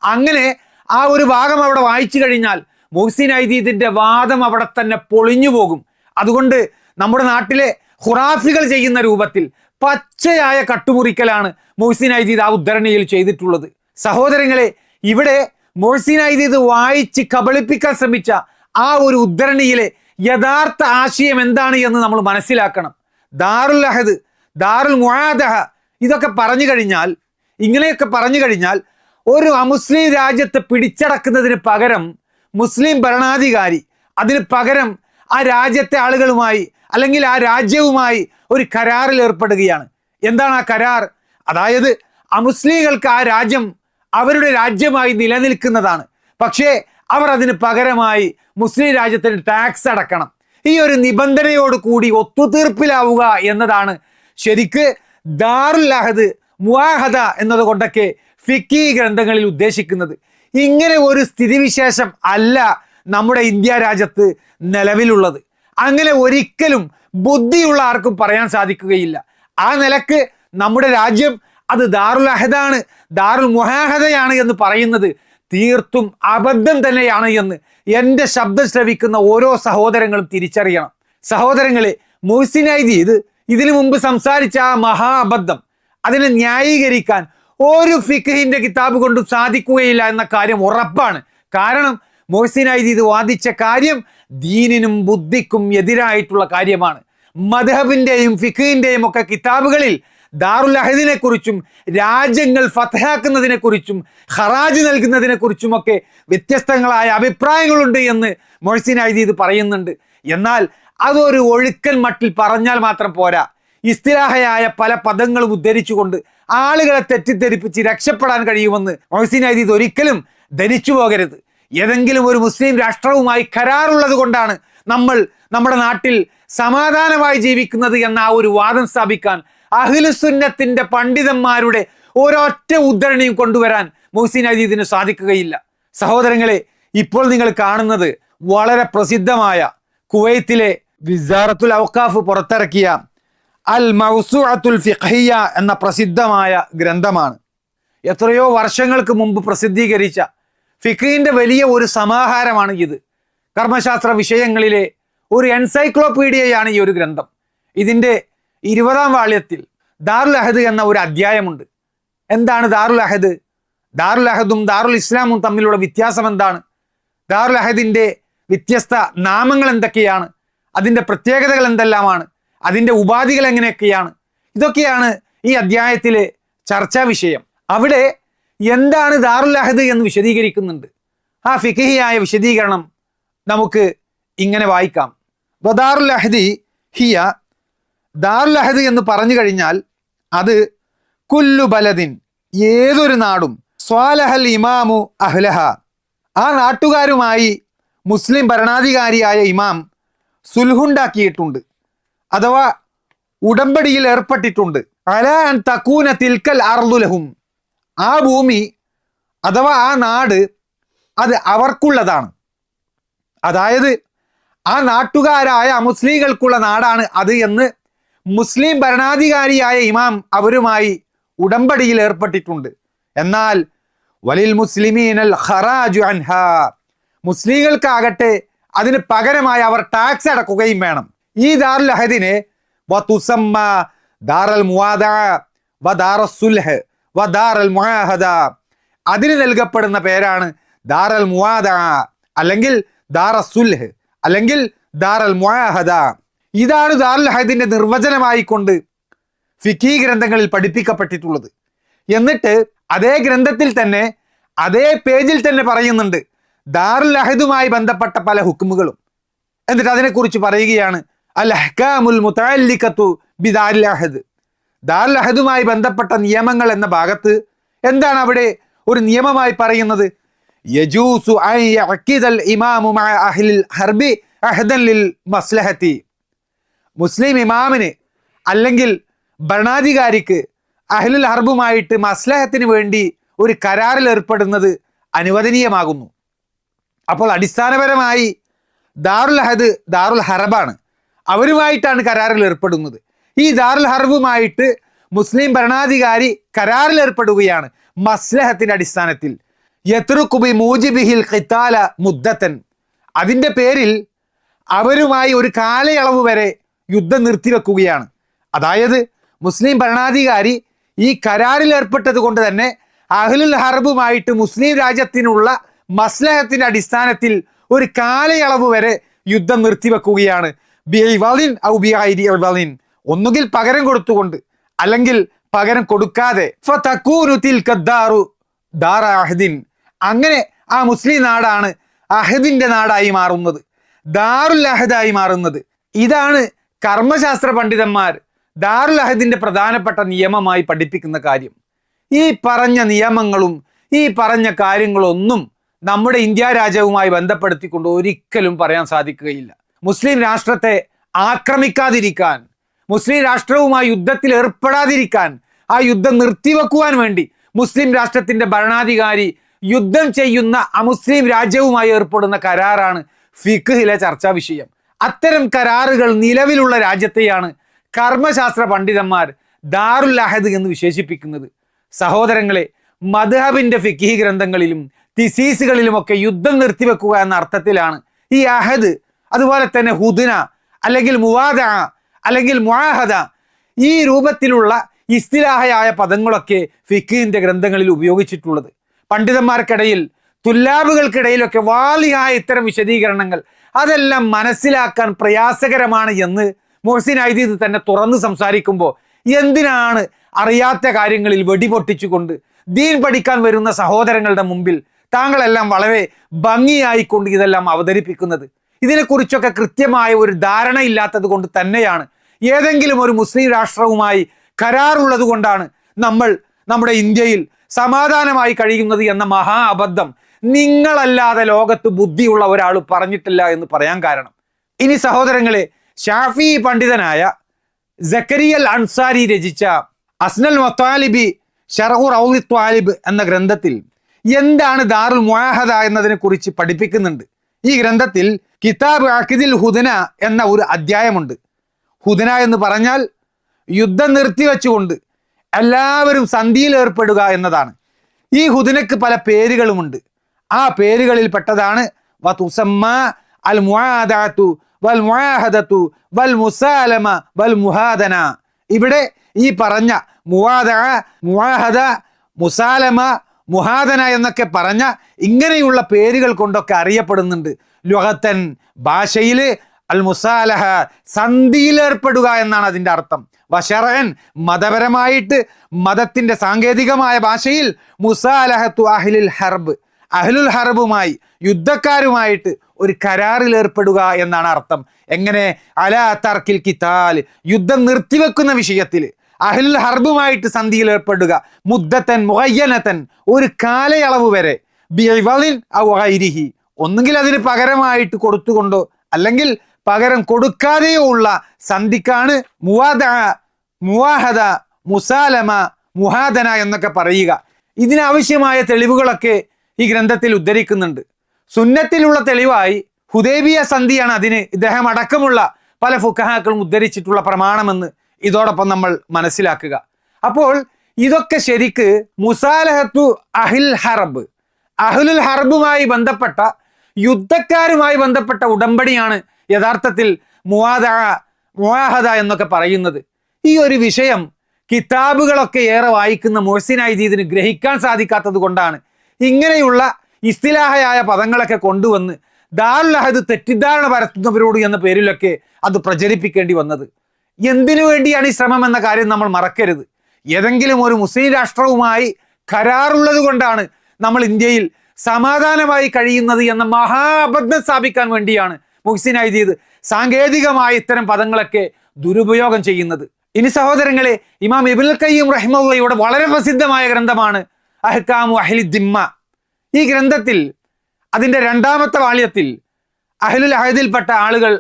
അങ്ങനെ ആ ഒരു ഭാഗം അവിടെ വായിച്ചു കഴിഞ്ഞാൽ മുഹ്സിൻ അയ്ദീദിന്റെ വാദം അവിടെ തന്നെ പൊളിഞ്ഞു പോകും. അതുകൊണ്ട് നമ്മുടെ നാട്ടിലെ ഖുറാഫികൾ ചെയ്യുന്ന രൂപത്തിൽ പച്ചയായ കട്ടുമുറിക്കലാണ് മുഹ്സിൻ അയ്ദീദ് ആ ഉദ്ധരണിയിൽ ചെയ്തിട്ടുള്ളത്. സഹോദരങ്ങളെ, ഇവിടെ മുഹ്സിൻ അയ്ദീദ് വായിച്ച് കബളിപ്പിക്കാൻ ശ്രമിച്ച ആ ഒരു ഉദ്ധരണിയിലെ യഥാർത്ഥ ആശയം എന്താണ് എന്ന് നമ്മൾ മനസ്സിലാക്കണം. ദാറുൽ അഹദ്, ദാറുൽ മുആദഹ ഇതൊക്കെ പറഞ്ഞു കഴിഞ്ഞാൽ, ഇങ്ങനെയൊക്കെ പറഞ്ഞു കഴിഞ്ഞാൽ ഒരു അമുസ്ലിം രാജ്യത്തെ പിടിച്ചടക്കുന്നതിന് പകരം മുസ്ലിം ഭരണാധികാരി അതിന് പകരം ആ രാജ്യത്തെ ആളുകളുമായി അല്ലെങ്കിൽ ആ രാജ്യവുമായി ഒരു കരാറിൽ ഏർപ്പെടുകയാണ്. എന്താണ് ആ കരാർ? അതായത് അമുസ്ലിങ്ങൾക്ക് ആ രാജ്യം അവരുടെ രാജ്യമായി നിലനിൽക്കുന്നതാണ്, പക്ഷേ അവർ അതിന് പകരമായി മുസ്ലിം രാജ്യത്തിന് ടാക്സ് അടക്കണം. ഈ ഒരു നിബന്ധനയോട് കൂടി ഒത്തുതീർപ്പിലാവുക എന്നതാണ് ശരിക്ക് ദാറുൽ അഹദ്, മുആഹദ എന്നതുകൊണ്ടൊക്കെ ഫിഖി ഗ്രന്ഥങ്ങളിൽ ഉദ്ദേശിക്കുന്നത്. ഇങ്ങനെ ഒരു സ്ഥിതിവിശേഷം അല്ല നമ്മുടെ ഇന്ത്യ രാജ്യത്ത് നിലവിലുള്ളത്. അങ്ങനെ ഒരിക്കലും ബുദ്ധിയുള്ള ആർക്കും പറയാൻ സാധിക്കുകയില്ല. ആ നിലക്ക് നമ്മുടെ രാജ്യം അത് ദാറുൽ അഹദാണ്, ദാറുൽ മുആഹദയാണ് എന്ന് പറയുന്നത് തീർത്തും അബദ്ധം തന്നെയാണ് എന്ന് എൻ്റെ ശബ്ദം ശ്രവിക്കുന്ന ഓരോ സഹോദരങ്ങളും തിരിച്ചറിയണം. സഹോദരങ്ങളെ, മുഹ്സിൻ അയ്ദീദ് ഇതിനു മുമ്പ് സംസാരിച്ച ആ മഹാ അബദ്ധം അതിനെ ന്യായീകരിക്കാൻ ഒരു ഫിഖ്ഹിന്റെ കിതാബ് കൊണ്ടും സാധിക്കുകയില്ല എന്ന കാര്യം ഉറപ്പാണ്. കാരണം മുഹ്സിൻ അയ്ദീദ് വാദിച്ച കാര്യം ദീനിനും ബുദ്ധിക്കും എതിരായിട്ടുള്ള കാര്യമാണ്. മദ്ഹബിന്റെയും ഫിഖ്ഹിന്റെയും ഒക്കെ കിതാബുകളിൽ ദാറുൽ അഹദിനെ കുറിച്ചും രാജ്യങ്ങൾ ഫതഹാക്കുന്നതിനെ കുറിച്ചും ഖറാജ് നൽകുന്നതിനെ കുറിച്ചുമൊക്കെ വ്യത്യസ്തങ്ങളായ അഭിപ്രായങ്ങളുണ്ട് എന്ന് മൊഹ്സിൻ അയ്ദീദ് പറയുന്നുണ്ട്. എന്നാൽ അതൊരു ഒഴുക്കൻ മട്ടിൽ പറഞ്ഞാൽ മാത്രം പോരാ. ഇസ്തിലാഹയായ പല പദങ്ങളും ഉദ്ധരിച്ചുകൊണ്ട് ആളുകളെ തെറ്റിദ്ധരിപ്പിച്ച് രക്ഷപ്പെടാൻ കഴിയുമെന്ന് മൊഹ്സിൻ അയ്ദീദ് ഒരിക്കലും ധരിച്ചു പോകരുത്. ഏതെങ്കിലും ഒരു മുസ്ലിം രാഷ്ട്രവുമായി കരാറുള്ളത് കൊണ്ടാണ് നമ്മൾ നമ്മുടെ നാട്ടിൽ സമാധാനമായി ജീവിക്കുന്നത് എന്ന ആ ഒരു വാദം സ്ഥാപിക്കാൻ അഹ്ലുസുന്നത്തിന്റെ പണ്ഡിതന്മാരുടെ ഒരൊറ്റ ഉദ്ധരണിയും കൊണ്ടുവരാൻ മൊഹ്സിൻ അയ്ദീദിന് സാധിക്കുകയില്ല. സഹോദരങ്ങളെ, ഇപ്പോൾ നിങ്ങൾ കാണുന്നത് വളരെ പ്രസിദ്ധമായ കുവൈത്തിലെ വിസാറത്തുൽ ഔഖാഫ് പുറത്തിറക്കിയ അൽ മൗസൂഅത്തുൽ ഫിഖ്ഹിയ്യ എന്ന പ്രസിദ്ധമായ ഗ്രന്ഥമാണ്. എത്രയോ വർഷങ്ങൾക്ക് മുമ്പ് പ്രസിദ്ധീകരിച്ച ഫിഖ്ഹിന്റെ വലിയ ഒരു സമാഹാരമാണ് ഇത്. കർമ്മശാസ്ത്ര വിഷയങ്ങളിലെ ഒരു എൻസൈക്ലോപീഡിയയാണ് ഈ ഒരു ഗ്രന്ഥം. ഇതിൻ്റെ 20-ാം വാള്യത്തിൽ ദാറുൽ അഹദ് എന്ന ഒരു അധ്യായമുണ്ട്. എന്താണ് ദാറുൽ അഹദ്? ദാറുൽ അഹദും ദാറുൽ ഇസ്ലാമും തമ്മിലുള്ള വ്യത്യാസം എന്താണ്? ദാറുൽ അഹദിന്റെ വ്യത്യസ്ത നാമങ്ങൾ എന്തൊക്കെയാണ്? അതിൻ്റെ പ്രത്യേകതകൾ എന്തെല്ലാമാണ്? അതിൻ്റെ ഉപാധികൾ എങ്ങനെയൊക്കെയാണ്? ഇതൊക്കെയാണ് ഈ അധ്യായത്തിലെ ചർച്ചാ വിഷയം. അവിടെ എന്താണ് ദാറുൽ അഹദ് എന്ന് വിശദീകരിക്കുന്നുണ്ട്. ആ ഫിഖ്ഹിയായ വിശദീകരണം നമുക്ക് ഇങ്ങനെ വായിക്കാം. ദാറുൽ അഹദി ഹിയ, ദാറുൽ അഹദ് എന്ന് പറഞ്ഞു കഴിഞ്ഞാൽ അത് കുല്ലു ബലദിൻ, ഏതൊരു നാടും, സ്വാലഹൽ ഇമാമു അഹ്ലഹ, ആ നാട്ടുകാരുമായി മുസ്ലിം ഭരണാധികാരിയായ ഇമാം സുൽഹുണ്ടാക്കിയിട്ടുണ്ട്, അഥവാ ഉടമ്പടിയിൽ ഏർപ്പെട്ടിട്ടുണ്ട്. അലാ അൻ തകൂന തിൽക്കൽ അർദു ലഹും, ആ ഭൂമി അഥവാ ആ നാട് അത് അവർക്കുള്ളതാണ്. അതായത് ആ നാട്ടുകാരായ അമുസ്ലിങ്ങൾക്കുള്ള നാടാണ് അത് എന്ന് മുസ്ലിം ഭരണാധികാരിയായ ഇമാം അവരുമായി ഉടമ്പടിയിൽ ഏർപ്പെട്ടിട്ടുണ്ട്. എന്നാൽ വലിൽ മുസ്ലിമീനൽ ഖറാജു അൻഹാ, മുസ്ലിങ്ങൾക്കാകട്ടെ അതിന് പകരമായി അവർ ടാക്സ് അടക്കുകയും വേണം. ഈ ദാറുൽ അഹദിനെ വതുസമ്മ ദാറൽ മുവാദഅ വദാറൽ സുൽഹ് വദാറൽ മുആഹദ, അതിന് നൽകപ്പെടുന്ന പേരാണ് ദാറൽ മുവാദഅ, അല്ലെങ്കിൽ ദാറൽ സുൽഹ്, അല്ലെങ്കിൽ ദാറൽ മുആഹദ. ഇതാണ് ദാറുൽ അഹദിന്റെ നിർവചനമായിക്കൊണ്ട് ഫിഖി ഗ്രന്ഥങ്ങളിൽ പഠിപ്പിക്കപ്പെട്ടിട്ടുള്ളത്. എന്നിട്ട് അതേ ഗ്രന്ഥത്തിൽ തന്നെ അതേ പേജിൽ തന്നെ പറയുന്നുണ്ട് ദാറുൽ അഹദുമായി ബന്ധപ്പെട്ട പല ഹുക്മുകളും. എന്നിട്ട് അതിനെക്കുറിച്ച് പറയുകയാണ് അൽ അഹ്കാമുൽ മുതഅല്ലിഖത്തു ബിദാറുൽ അഹദ്, ദാറുൽ അഹദുമായി ബന്ധപ്പെട്ട നിയമങ്ങൾ എന്ന ഭാഗത്ത് എന്താണ് അവിടെ ഒരു നിയമമായി പറയുന്നത്? യജൂസു അൻ യഅഖിദൽ ഇമാമു മഅ അഹ്ലിൽ ഹർബി അഹ്ദൻ ലിൽ മസ്ലഹത്തി, മുസ്ലിം ഇമാമിന് അല്ലെങ്കിൽ ഭരണാധികാരിക്ക് അഹ്ലുൽ ഹർബുമായിട്ട് മസ്ലഹത്തിന് വേണ്ടി ഒരു കരാറിൽ ഏർപ്പെടുന്നത് അനുവദനീയമാകുന്നു. അപ്പോൾ അടിസ്ഥാനപരമായി ദാറുൽ അഹദ് ദാറുൽ ഹർബാണ്, അവരുമായിട്ടാണ് കരാറിൽ ഏർപ്പെടുന്നത്. ഈ ദാറുൽ ഹർബുമായിട്ട് മുസ്ലിം ഭരണാധികാരി കരാറിൽ ഏർപ്പെടുകയാണ് മസ്ലഹത്തിന്റെ അടിസ്ഥാനത്തിൽ. യത്റുഖു ബി മൂജിബിഹിൽ ഖിതാല മുദ്ദത്തൻ, അതിൻ്റെ പേരിൽ അവരുമായി ഒരു കാലയളവ് വരെ യുദ്ധം നിർത്തിവെക്കുകയാണ്. അതായത് മുസ്ലിം ഭരണാധികാരി ഈ കരാറിൽ ഏർപ്പെട്ടത് കൊണ്ട് തന്നെ അഹ്ലുൽ ഹർബുമായിട്ട് മുസ്ലിം രാജ്യത്തിനുള്ള മസ്ലഹത്തിന്റെ അടിസ്ഥാനത്തിൽ ഒരു കാലയളവ് വരെ യുദ്ധം നിർത്തിവെക്കുകയാണ്. ബിഇവളിൻ ഔ ബിഗൈരി ഇവളിൻ, ഒന്നുകിൽ പകരം കൊടുത്തുകൊണ്ട് അല്ലെങ്കിൽ പകരം കൊടുക്കാതെ. ഫതകൂനു തിൽക ദാറു ദാറ അഹദിൻ, അങ്ങനെ ആ മുസ്ലിം നാടാണ് അഹദിന്റെ നാടായി മാറുന്നത്, ദാറുൽ അഹദായി മാറുന്നത്. ഇതാണ് കർമ്മശാസ്ത്ര പണ്ഡിതന്മാർ ദാറുൽ അഹദിന്റെ പ്രധാനപ്പെട്ട നിയമമായി പഠിപ്പിക്കുന്ന കാര്യം. ഈ പറഞ്ഞ നിയമങ്ങളും ഈ പറഞ്ഞ കാര്യങ്ങളൊന്നും നമ്മുടെ ഇന്ത്യ രാജ്യവുമായി ബന്ധപ്പെടുത്തിക്കൊണ്ട് ഒരിക്കലും പറയാൻ സാധിക്കുകയില്ല. മുസ്ലിം രാഷ്ട്രത്തെ ആക്രമിക്കാതിരിക്കാൻ, മുസ്ലിം രാഷ്ട്രവുമായി യുദ്ധത്തിൽ ഏർപ്പെടാതിരിക്കാൻ, ആ യുദ്ധം നിർത്തിവെക്കുവാൻ വേണ്ടി മുസ്ലിം രാഷ്ട്രത്തിന്റെ ഭരണാധികാരി യുദ്ധം ചെയ്യുന്ന അമുസ്ലിം രാജ്യവുമായി ഏർപ്പെടുന്ന കരാറാണ് ഫിഖ്ഹിലെ ചർച്ചാ വിഷയം. അത്തരം കരാറുകൾ നിലവിലുള്ള രാജ്യത്തെയാണ് കർമ്മശാസ്ത്ര പണ്ഡിതന്മാർ ദാറുൽ അഹദ് എന്ന് വിശേഷിപ്പിക്കുന്നത്. സഹോദരങ്ങളെ, മദ്ഹബിന്റെ ഫിഖ്ഹി ഗ്രന്ഥങ്ങളിലും തിസീസുകളിലുമൊക്കെ യുദ്ധം നിർത്തിവെക്കുക എന്ന അർത്ഥത്തിലാണ് ഈ അഹദ്, അതുപോലെ തന്നെ ഹുദ്ന അല്ലെങ്കിൽ മുവാദഅ അല്ലെങ്കിൽ മുആഹദ, ഈ രൂപത്തിലുള്ള ഇസ്തിലാഹയായ പദങ്ങളൊക്കെ ഫിഖ്ഹിന്റെ ഗ്രന്ഥങ്ങളിൽ ഉപയോഗിച്ചിട്ടുള്ളത്. പണ്ഡിതന്മാർക്കിടയിൽ തുല്ലാബുകൾക്കിടയിലൊക്കെ വാലിഹായ ഇത്തരം വിശദീകരണങ്ങൾ അതെല്ലാം മനസ്സിലാക്കാൻ പ്രയാസകരമാണ് എന്ന് മൊഹ്സിൻ അയ്ദീദ് തന്നെ തുറന്ന് സംസാരിക്കുമ്പോൾ എന്തിനാണ് അറിയാത്ത കാര്യങ്ങളിൽ വെടിപൊട്ടിച്ചുകൊണ്ട് ദീൻ പഠിക്കാൻ വരുന്ന സഹോദരങ്ങളുടെ മുമ്പിൽ താങ്കളെല്ലാം വളരെ ഭംഗിയായിക്കൊണ്ട് ഇതെല്ലാം അവതരിപ്പിക്കുന്നത്? ഇതിനെക്കുറിച്ചൊക്കെ കൃത്യമായ ഒരു ധാരണ ഇല്ലാത്തത് കൊണ്ട് തന്നെയാണ് ഏതെങ്കിലും ഒരു മുസ്ലിം രാഷ്ട്രവുമായി കരാറുള്ളത് കൊണ്ടാണ് നമ്മൾ നമ്മുടെ ഇന്ത്യയിൽ സമാധാനമായി കഴിയുന്നത് എന്ന മഹാ അബദ്ധം നിങ്ങളല്ലാതെ ലോകത്ത് ബുദ്ധിയുള്ള ഒരാൾ പറഞ്ഞിട്ടില്ല എന്ന് പറയാൻ കാരണം. ഇനി സഹോദരങ്ങളെ, ഷാഫി പണ്ഡിതനായ സക്കരിയൽ അൻസാരി രചിച്ച അസ്നൽ മത്താലിബി ഷർഹു റൗളി ത്വാലിബ് എന്ന ഗ്രന്ഥത്തിൽ എന്താണ് ദാറുൽ മുആഹദ എന്നതിനെ കുറിച്ച് പഠിപ്പിക്കുന്നുണ്ട്. ഈ ഗ്രന്ഥത്തിൽ കിതാബ് അഖിദിൽ ഹുദന എന്ന ഒരു അധ്യായമുണ്ട്. ഹുദന എന്ന് പറഞ്ഞാൽ യുദ്ധം നിർത്തിവെച്ചുകൊണ്ട് എല്ലാവരും സന്ധിയിൽ ഏർപ്പെടുക എന്നതാണ്. ഈ ഹുദനക്ക് പല പേരുകളുമുണ്ട്. ആ പേരുകളിൽ പെട്ടതാണ് വതുസമ്മ അൽ മുആദഅതു വൽ മുആഹദതു വൽ മുസാലമ വൽ മുഹാദന. ഇവിടെ ഈ പറഞ്ഞ മുവാദഅ, മുആഹദ, മുസാലമ, മുഹാദന എന്നൊക്കെ പറഞ്ഞ ഇങ്ങനെയുള്ള പേരുകൾ കൊണ്ടൊക്കെ അറിയപ്പെടുന്നുണ്ട്. ലുഗത്തൻ ഭാഷയില് അൽ മുസാലഹ സന്ധിയിലേർപ്പെടുക എന്നാണ് അതിൻ്റെ അർത്ഥം. വശറൻ മതപരമായിട്ട് മതത്തിന്റെ സാങ്കേതികമായ ഭാഷയിൽ മുസാലഹത്തു അഹ്ലുൽ ഹർബ്, അഹ്ലുൽ ഹർബുമായി യുദ്ധക്കാരുമായിട്ട് ഒരു കരാറിൽ ഏർപ്പെടുക എന്നാണ് അർത്ഥം. എങ്ങനെ? അലാ തർക്കിൽ കിതാൽ, യുദ്ധം നിർത്തിവെക്കുന്ന വിഷയത്തിൽ അഹ്ലുൽ ഹർബുമായിട്ട് സന്ധിയിൽ ഏർപ്പെടുക. മുദ്ദത്തൻ മുഅയ്യനതൻ, ഒരു കാലയളവ് വരെ. ബിഇവളിൻ ഔ ഗൈരിഹി, ഒന്നുകിൽ അതിന് പകരമായിട്ട് കൊടുത്തുകൊണ്ടോ അല്ലെങ്കിൽ പകരം കൊടുക്കാതെയോ ഉള്ള സന്ധിക്കാണ് മുവാദഅ, മുവാഹദ, മുസാലമ, മുഹാദന എന്നൊക്കെ പറയുക. ഇതിനാവശ്യമായ തെളിവുകളൊക്കെ ഈ ഗ്രന്ഥത്തിൽ ഉദ്ധരിക്കുന്നുണ്ട്. സുന്നത്തിലുള്ള തെളിവായി ഹുദൈബിയ സന്ധിയാണ് അതിന് ഇദ്ദേഹം അടക്കമുള്ള പല ഫുഖഹാക്കളും ഉദ്ധരിച്ചിട്ടുള്ള പ്രമാണമെന്ന് ഇതോടൊപ്പം നമ്മൾ മനസ്സിലാക്കുക. അപ്പോൾ ഇതൊക്കെ ശരിക്ക് മുസാലഹത്തു അഹ്ൽ ഹർബ്, അഹ്ലുൽ ഹർബുമായി ബന്ധപ്പെട്ട യുദ്ധക്കാരുമായി ബന്ധപ്പെട്ട ഉടമ്പടിയാണ് യഥാർത്ഥത്തിൽ മുവാദഅ, മുആഹദ എന്നൊക്കെ പറയുന്നത്. ഈ ഒരു വിഷയം കിതാബുകളൊക്കെ ഏറെ വായിക്കുന്ന മുഹ്സിനായി ഇതിന് ഗ്രഹിക്കാൻ സാധിക്കാത്തത് കൊണ്ടാണ് ഇങ്ങനെയുള്ള ഇസ്തിലാഹയായ പദങ്ങളൊക്കെ കൊണ്ടുവന്ന് ദാറുൽ അഹദ് തെറ്റിദ്ധാരണ പരത്തുന്നവരോട് എന്ന പേരിലൊക്കെ അത് പ്രചരിപ്പിക്കേണ്ടി വന്നത്. എന്തിനു വേണ്ടിയാണ് ഈ ശ്രമം എന്ന കാര്യം നമ്മൾ മറക്കരുത്. ഏതെങ്കിലും ഒരു മുസ്ലിം രാഷ്ട്രവുമായി കരാറുള്ളത് കൊണ്ടാണ് നമ്മൾ ഇന്ത്യയിൽ സമാധാനമായി കഴിയുന്നത് എന്ന മഹാ അബദ്ധം സ്ഥാപിക്കാൻ വേണ്ടിയാണ് മുഹ്സിൻ അയ്ദീദ് സാങ്കേതികമായ ഇത്തരം പദങ്ങളൊക്കെ ദുരുപയോഗം ചെയ്യുന്നത്. ഇനി സഹോദരങ്ങളെ, ഇമാം ഇബ്നുൽ ഖയ്യിം റഹിമഹുള്ളയുടെ വളരെ പ്രസിദ്ധമായ ഗ്രന്ഥമാണ് അഹ്കാമു അഹ്ലി ദിമ്മ. ഈ ഗ്രന്ഥത്തിൽ അതിൻ്റെ 2ാമത്തെ വാള്യത്തിൽ അഹ്ലുൽ അഹദിൽപ്പെട്ട ആളുകൾ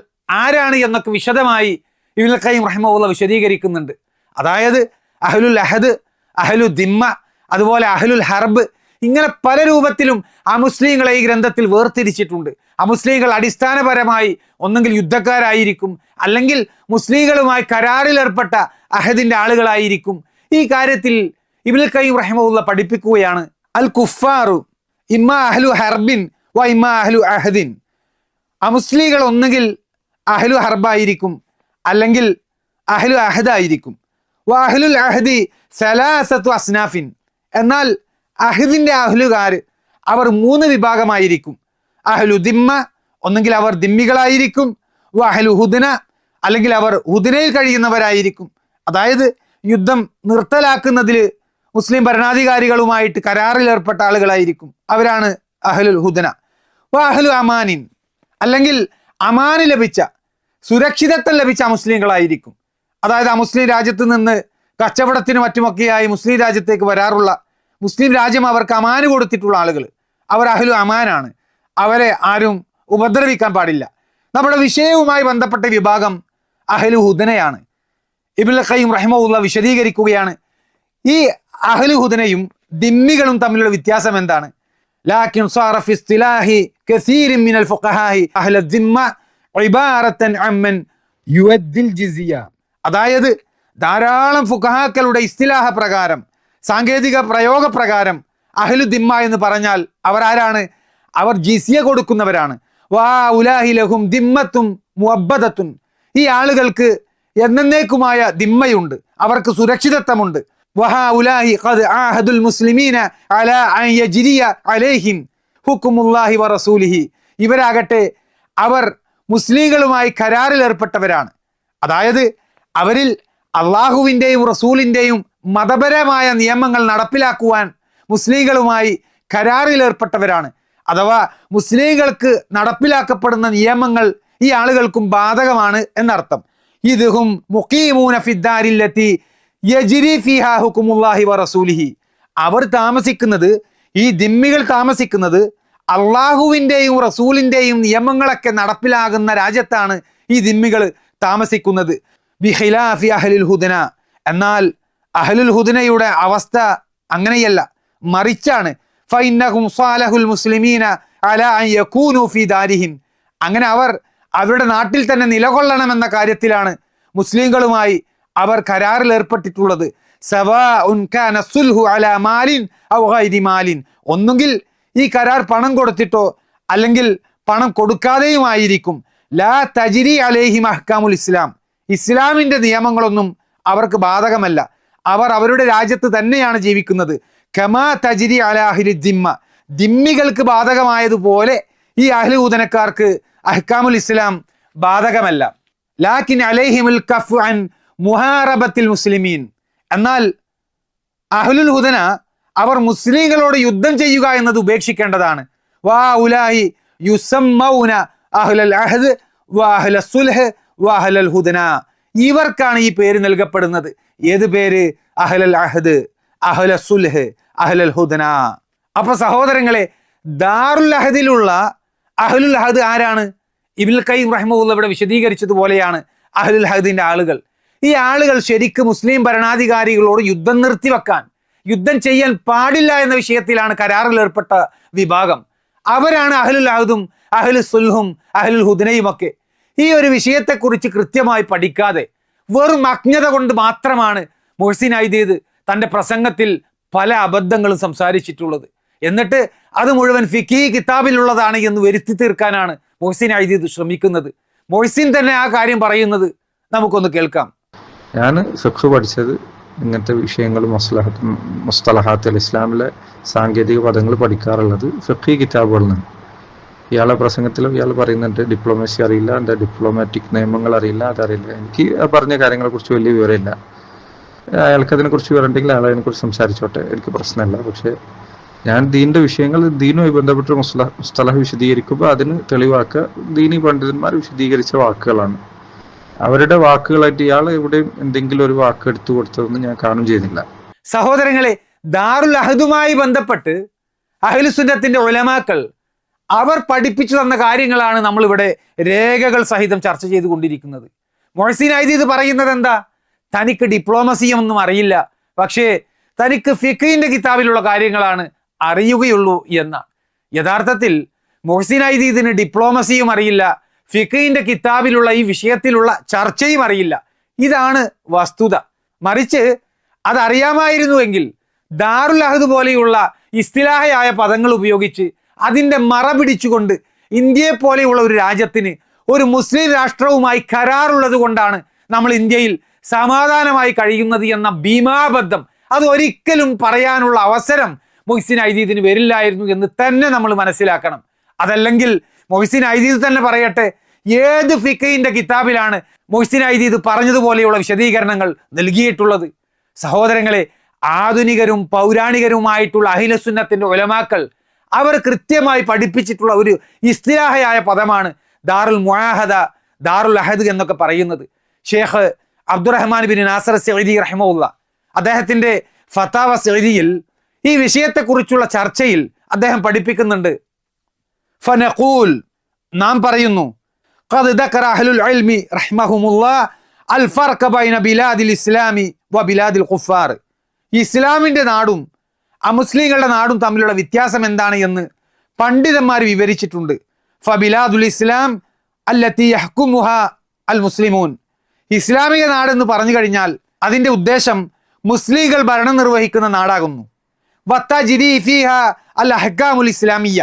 ആരാണ് എന്നൊക്കെ വിശദമായി ഇബ്നുൽ ഖയ്യിം റഹിമഹുള്ള വിശദീകരിക്കുന്നുണ്ട്. അതായത് അഹ്ലുൽ അഹദ്, അഹ്ലു ദിമ്മ, അതുപോലെ അഹ്ലുൽ ഹർബ്, ഇങ്ങനെ പല രൂപത്തിലും അമുസ്ലിങ്ങളെ ഈ ഗ്രന്ഥത്തിൽ വേർതിരിച്ചിട്ടുണ്ട്. അമുസ്ലിങ്ങൾ അടിസ്ഥാനപരമായി ഒന്നെങ്കിൽ യുദ്ധക്കാരായിരിക്കും, അല്ലെങ്കിൽ മുസ്ലിങ്ങളുമായി കരാറിൽ ഏർപ്പെട്ട അഹദിന്റെ ആളുകളായിരിക്കും. ഈ കാര്യത്തിൽ ഇബ്നുൽ ഖയ്യിം റഹിമഹുള്ള പഠിപ്പിക്കുകയാണ്, അൽ കുഫാറു ഇമ്മ അഹ്ലു ഹർബിൻ വ ഇമ്മ അഹ്ലു അഹദിൻ. അമുസ്ലിങ്ങൾ ഒന്നുകിൽ അഹ്ലു ഹർബായിരിക്കും, അല്ലെങ്കിൽ അഹ്ലു അഹദായിരിക്കും. വ അഹ്ലുൽ അഹദി സലാസത്തു അസ്നാഫിൻ, എന്നാൽ അഹദിന്റെ അഹ്ലുകാർ അവർ 3 വിഭാഗമായിരിക്കും. അഹ്ലു ദിമ്മ, ഒന്നെങ്കിൽ അവർ ദിമ്മികളായിരിക്കും. വ അഹ്ലു ഹുദന, അല്ലെങ്കിൽ അവർ ഹുദനയിൽ കഴിയുന്നവരായിരിക്കും. അതായത് യുദ്ധം നിർത്തലാക്കുന്നതിൽ മുസ്ലിം ഭരണാധികാരികളുമായിട്ട് കരാറിൽ ഏർപ്പെട്ട ആളുകളായിരിക്കും. അവരാണ് അഹ്ലുൽ ഹുദന. വ അഹ്ലു അമാനിൻ, അല്ലെങ്കിൽ അമാന് ലഭിച്ച, സുരക്ഷിതത്വം ലഭിച്ച മുസ്ലിങ്ങളായിരിക്കും. അതായത് ആ മുസ്ലിം രാജ്യത്ത് നിന്ന് കച്ചവടത്തിനും മറ്റുമൊക്കെയായി മുസ്ലിം രാജ്യത്തേക്ക് വരാറുള്ള, മുസ്ലിം രാജ്യം അവർക്ക് അമാന് കൊടുത്തിട്ടുള്ള ആളുകൾ, അവർ അഹ്ലു അമാനാണ്. അവരെ ആരും ഉപദ്രവിക്കാൻ പാടില്ല. നമ്മുടെ വിഷയവുമായി ബന്ധപ്പെട്ട വിഭാഗം അഹ്ലു ഹുദനയാണ്. ഇബ്നുൽ ഖയ്യിം റഹിമഹുള്ള വിശദീകരിക്കുകയാണ്, ഈ അഹ്ലു ഹുദനയും ദിമ്മികളും തമ്മിലുള്ള വ്യത്യാസം എന്താണ്. ലാകിൻ സാറ ഫി ഇസ്തിലാഹി കസീരിൻ മിനൽ ഫുഖഹാഇ അഹ്ലു ദിമ്മ ഇബാറത്തൻ അമ്മൻ യുഅദ്ദിൽ ജിസിയ. അതായത് ധാരാളം ഫുഖഹാക്കളുടെ ഇസ്തിലാഹ പ്രകാരം, സാങ്കേതിക പ്രയോഗപ്രകാരം അഹ്ലു ദിമ്മ എന്ന് പറഞ്ഞാൽ അവർ ആരാണ്? അവർ ജിസിയ കൊടുക്കുന്നവരാണ്. വാ ഉലാഹി ലഹും ദിമ്മത്തും മുഅബ്ബദത്തുൻ, ഈ ആളുകൾക്ക് എന്നേക്കുമായ ദിമ്മയുണ്ട്, അവർക്ക് സുരക്ഷിതത്വമുണ്ട്. വഹാ ഉലാഹി ഖദ് ആഹദുൽ മുസ്ലിമീന അലാ അൻ യജ്രിയ അലൈഹിം ഹുക്മുല്ലാഹി വ റസൂലിഹി, ഇവരാകട്ടെ അവർ മുസ്ലിങ്ങളുമായി കരാറിൽ ഏർപ്പെട്ടവരാണ്. അതായത് അവരിൽ അള്ളാഹുവിൻ്റെയും റസൂലിൻ്റെയും മതപരമായ നിയമങ്ങൾ നടപ്പിലാക്കുവാൻ മുസ്ലിങ്ങളുമായി കരാറിൽ ഏർപ്പെട്ടവരാണ്. അഥവാ മുസ്ലിങ്ങൾക്ക് നടപ്പിലാക്കപ്പെടുന്ന നിയമങ്ങൾ ഈ ആളുകൾക്കും ബാധകമാണ് എന്നർത്ഥം. ഇദ്ഹും മുഖീമൂന ഫിദ്ദാരില്ലത്തി യജ്രി ഫീഹാ ഹുക്മുല്ലാഹി വറസൂലിഹി. അവർ താമസിക്കുന്നത്, ഈ ദിമ്മികൾ താമസിക്കുന്നത് അള്ളാഹുവിൻ്റെയും റസൂലിൻ്റെയും നിയമങ്ങളൊക്കെ നടപ്പിലാകുന്ന രാജ്യത്താണ് ഈ ദിമ്മികൾ താമസിക്കുന്നത്. ബിഖിലാഫി അഹ്ലുൽ ഹുദന. എന്നാൽ അഹ്ലുൽ ഹുദനയുടെ അവസ്ഥ അങ്ങനെയല്ല, മറിച്ചാണ്. ഫഇന്നഹും സാലഹുൽ മുസ്ലിമീന അലാ അൻ യകൂനു ഫീ ദാരിഹിം. അങ്ങനെ അവർ അവരുടെ നാട്ടിൽ തന്നെ നിലകൊള്ളണമെന്ന കാര്യത്തിലാണ് മുസ്ലിങ്ങളുമായി അവർ കരാറിൽ ഏർപ്പെട്ടിട്ടുള്ളത്. സവാഉൻ കാന സുൽഹു അലാ മാലിൻ ഔ ഗൈരി മാലിൻ. ഒന്നുകിൽ ഈ കരാർ പണം കൊടുത്തിട്ടോ അല്ലെങ്കിൽ പണം കൊടുക്കാതെയുമായിരിക്കും. ലാ തജ്രി അലൈഹിം അഹ്കാമുൽ ഇസ്ലാം. ഇസ്ലാമിന്റെ നിയമങ്ങളൊന്നും അവർക്ക് ബാധകമല്ല. അവർ അവരുടെ രാജ്യത്ത് തന്നെയാണ് ജീവിക്കുന്നത്. കമാ തജ്രി അലാ അഹ്ലി ദിമ്മ. ദിമ്മികൾക്ക് ബാധകമായതുപോലെ ഈ അഹ്ലു ഹുദനക്കാർക്ക് അഹ്കാമുൽ ഇസ്ലാം ബാധകമല്ല. ലാകിൻ അലൈഹിമുൽ കഫു അൻ മുഹാറബത്തിൽ മുസ്ലിമീൻ. എന്നാൽ അഹ്ലുൽ ഹുദന അവർ മുസ്ലിങ്ങളോട് യുദ്ധം ചെയ്യുക എന്നത് ഉപേക്ഷിക്കേണ്ടതാണ്. വാ ഉലാഹി യുസമ്മൗന അഹ്ലൽ അഹദ് വ അഹ്ലസ് സുൽഹ് വ അഹ്ലൽ ഹുദന. ഇവർക്കാണ് ഈ പേര് നൽകപ്പെടുന്നത്. ഏത് പേര്? അഹ്ലൽ അഹദ്, അഹ്ലസ് സുൽഹ്, അഹ്ലൽ ഹുദന. അപ്പൊ സഹോദരങ്ങളെ, ദാറുൽ അഹദിലുള്ള അഹ്ലുൽ അഹദ് ആരാണ്? ഇബ്നുൽ ഖയ്യിം റഹിമഹുല്ലാഹ് ഇവിടെ വിശദീകരിച്ചതുപോലെയാണ് അഹ്ലുൽ അഹദിന്റെ ആളുകൾ. ഈ ആളുകൾ ശരിക്ക് മുസ്ലിം ഭരണാധികാരികളോട് യുദ്ധം നിർത്തിവെക്കാൻ, യുദ്ധം ചെയ്യാൻ പാടില്ല എന്ന വിഷയത്തിലാണ് കരാറിൽ ഏർപ്പെട്ട വിഭാഗം. അവരാണ് അഹ്ലുൽ അഹദും അഹ്ലുൽ സുൽഹും അഹ്ലുൽ ഹുദനയും ഒക്കെ. ഈ ഒരു വിഷയത്തെക്കുറിച്ച് കൃത്യമായി പഠിക്കാതെ വെറും അജ്ഞത കൊണ്ട് മാത്രമാണ് മുഹ്സിൻ ഐദീദ് തൻ്റെ പ്രസംഗത്തിൽ പല അബദ്ധങ്ങളും സംസാരിച്ചിട്ടുള്ളത്. എന്നിട്ട് അത് മുഴുവൻ ഫിഖി കിതാബിലുള്ളതാണ് എന്ന് വരുത്തി തീർക്കാനാണ് മുഹ്സിൻ ഐദീദ് ശ്രമിക്കുന്നത്. മുഹ്സിൻ തന്നെ ആ കാര്യം പറയുന്നത് നമുക്കൊന്ന് കേൾക്കാം. ഞാൻ ഫിഖ് പഠിച്ചത് ഇങ്ങനത്തെ വിഷയങ്ങൾ മുസ്തലഹാത്തുൽ ഇസ്ലാമിലെ സാങ്കേതിക പദങ്ങൾ പഠിക്കാറുള്ളത് ഫിഖി കിതാബുകളിൽ നിന്ന്. ഇയാളെ പ്രസംഗത്തിലും ഇയാൾ പറയുന്നുണ്ട് ഡിപ്ലോമസി അറിയില്ല, എന്താ ഡിപ്ലോമാറ്റിക് നിയമങ്ങൾ അറിയില്ല, അതറിയില്ല. എനിക്ക് ആ പറഞ്ഞ കാര്യങ്ങളെക്കുറിച്ച് വലിയ വിവരമില്ല. അയാൾക്ക് അതിനെക്കുറിച്ച് വിവരമുണ്ടെങ്കിൽ അയാൾ അതിനെക്കുറിച്ച് സംസാരിച്ചോട്ടെ, എനിക്ക് പ്രശ്നമില്ല. പക്ഷേ ഞാൻ ദീനിൻ്റെ വിഷയങ്ങൾ ദീനുമായി ബന്ധപ്പെട്ട് മുസ്തലഹ് വിശദീകരിക്കുമ്പോൾ അതിന് തെളിവാക്കുക ദീനി പണ്ഡിതന്മാർ വിശദീകരിച്ച വാക്കുകളാണ്. അവരുടെ വാക്കുകളായിട്ട് ഇയാൾ എവിടെയും എന്തെങ്കിലും ഒരു വാക്ക് എടുത്തു കൊടുത്തതൊന്നും ഞാൻ കാണും ചെയ്യുന്നില്ല. സഹോദരങ്ങളെ, ദാറുൽ അഹദുമായി ബന്ധപ്പെട്ട് അഹ്ലുസുന്നത്തിന്റെ ഉലമാക്കൾ അവർ പഠിപ്പിച്ചു തന്ന കാര്യങ്ങളാണ് നമ്മളിവിടെ രേഖകൾ സഹിതം ചർച്ച ചെയ്തുകൊണ്ടിരിക്കുന്നത്. മുഹ്സിൻ ഐദീദ് പറയുന്നത് എന്താ? തനിക്ക് ഡിപ്ലോമസിയൊന്നും അറിയില്ല, പക്ഷേ തനിക്ക് ഫിഖിന്റെ കിതാബിലുള്ള കാര്യങ്ങളാണ് അറിയുകയുള്ളൂ എന്നാണ്. യഥാർത്ഥത്തിൽ മുഹ്സിൻ ഐദീദിന് ഡിപ്ലോമസിയും അറിയില്ല, ഫിഖിന്റെ കിതാബിലുള്ള ഈ വിഷയത്തിലുള്ള ചർച്ചയും അറിയില്ല. ഇതാണ് വസ്തുത. മറിച്ച് അതറിയാമായിരുന്നുവെങ്കിൽ ദാറുൽ അഹദ് പോലെയുള്ള ഇസ്തിലാഹയായ പദങ്ങൾ ഉപയോഗിച്ച് അതിൻ്റെ മറ പിടിച്ചുകൊണ്ട് ഇന്ത്യയെ പോലെയുള്ള ഒരു രാജ്യത്തിന് ഒരു മുസ്ലിം രാഷ്ട്രവുമായി കരാറുള്ളത് കൊണ്ടാണ് നമ്മൾ ഇന്ത്യയിൽ സമാധാനമായി കഴിയുന്നത് എന്ന ഭീമാബദ്ധം അത് ഒരിക്കലും പറയാനുള്ള അവസരം മുഹ്സിൻ ഐദീദിന് വരില്ലായിരുന്നു എന്ന് തന്നെ നമ്മൾ മനസ്സിലാക്കണം. അതല്ലെങ്കിൽ മുഹ്സിൻ ഐദീദ് തന്നെ പറയട്ടെ, ഏത് ഫിഖിന്റെ കിതാബിലാണ് മുഹ്സിൻ ഐദീദ് പറഞ്ഞതുപോലെയുള്ള വിശദീകരണങ്ങൾ നൽകിയിട്ടുള്ളത്? സഹോദരങ്ങളെ, ആധുനികരും പൗരാണികരുമായിട്ടുള്ള അഹ്ലുസുന്നത്തിന്റെ ഉലമാക്കൾ അവർ കൃത്യമായി പഠിപ്പിച്ചിട്ടുള്ള ഒരു ഇസ്തിലാഹയായ പദമാണ് ദാറുൽ മുആഹദ, ദാറുൽ അഹദ് എന്നൊക്കെ പറയുന്നത്. ഷേഖ് അബ്ദുറഹ്മാൻ ബിൻ നാസർ സഈദി റഹിമഹുല്ലാഹ് അദ്ദേഹത്തിന്റെ ഫതാവ സഈദിയിൽ ഈ വിഷയത്തെക്കുറിച്ചുള്ള ചർച്ചയിൽ അദ്ദേഹം പഠിപ്പിക്കുന്നുണ്ട്. ഫനഖൂൽ, നാം പറയുന്നു, ഖദ് ദക്കറ അഹ്ലുൽ ഇൽമി റഹിമഹുമുല്ലാഹ് അൽ ഫർഖ ബൈന ബിലാദിൽ ഇസ്ലാമി വ ബിലാദിൽ ഖുഫാർ. ഇസ്ലാമിന്റെ നാടും അമുസ്ലിങ്ങളുടെ നാടും തമ്മിലുള്ള വ്യത്യാസം എന്താണ് എന്ന് പണ്ഡിതന്മാർ വിവരിച്ചിട്ടുണ്ട്. ഫബിലാദുൽ ഇസ്ലാം അല്ലത്തി യഹ്കുമുഹ അൽ മുസ്ലിമൂൻ. ഇസ്ലാമിക നാടെന്ന് പറഞ്ഞു കഴിഞ്ഞാൽ അതിൻ്റെ ഉദ്ദേശം മുസ്ലിങ്ങൾ ഭരണം നിർവഹിക്കുന്ന നാടാകുന്നു. വത്തജ്രി ഫീഹ അൽ അഹ്കാമുൽ ഇസ്ലാമിയ്യ.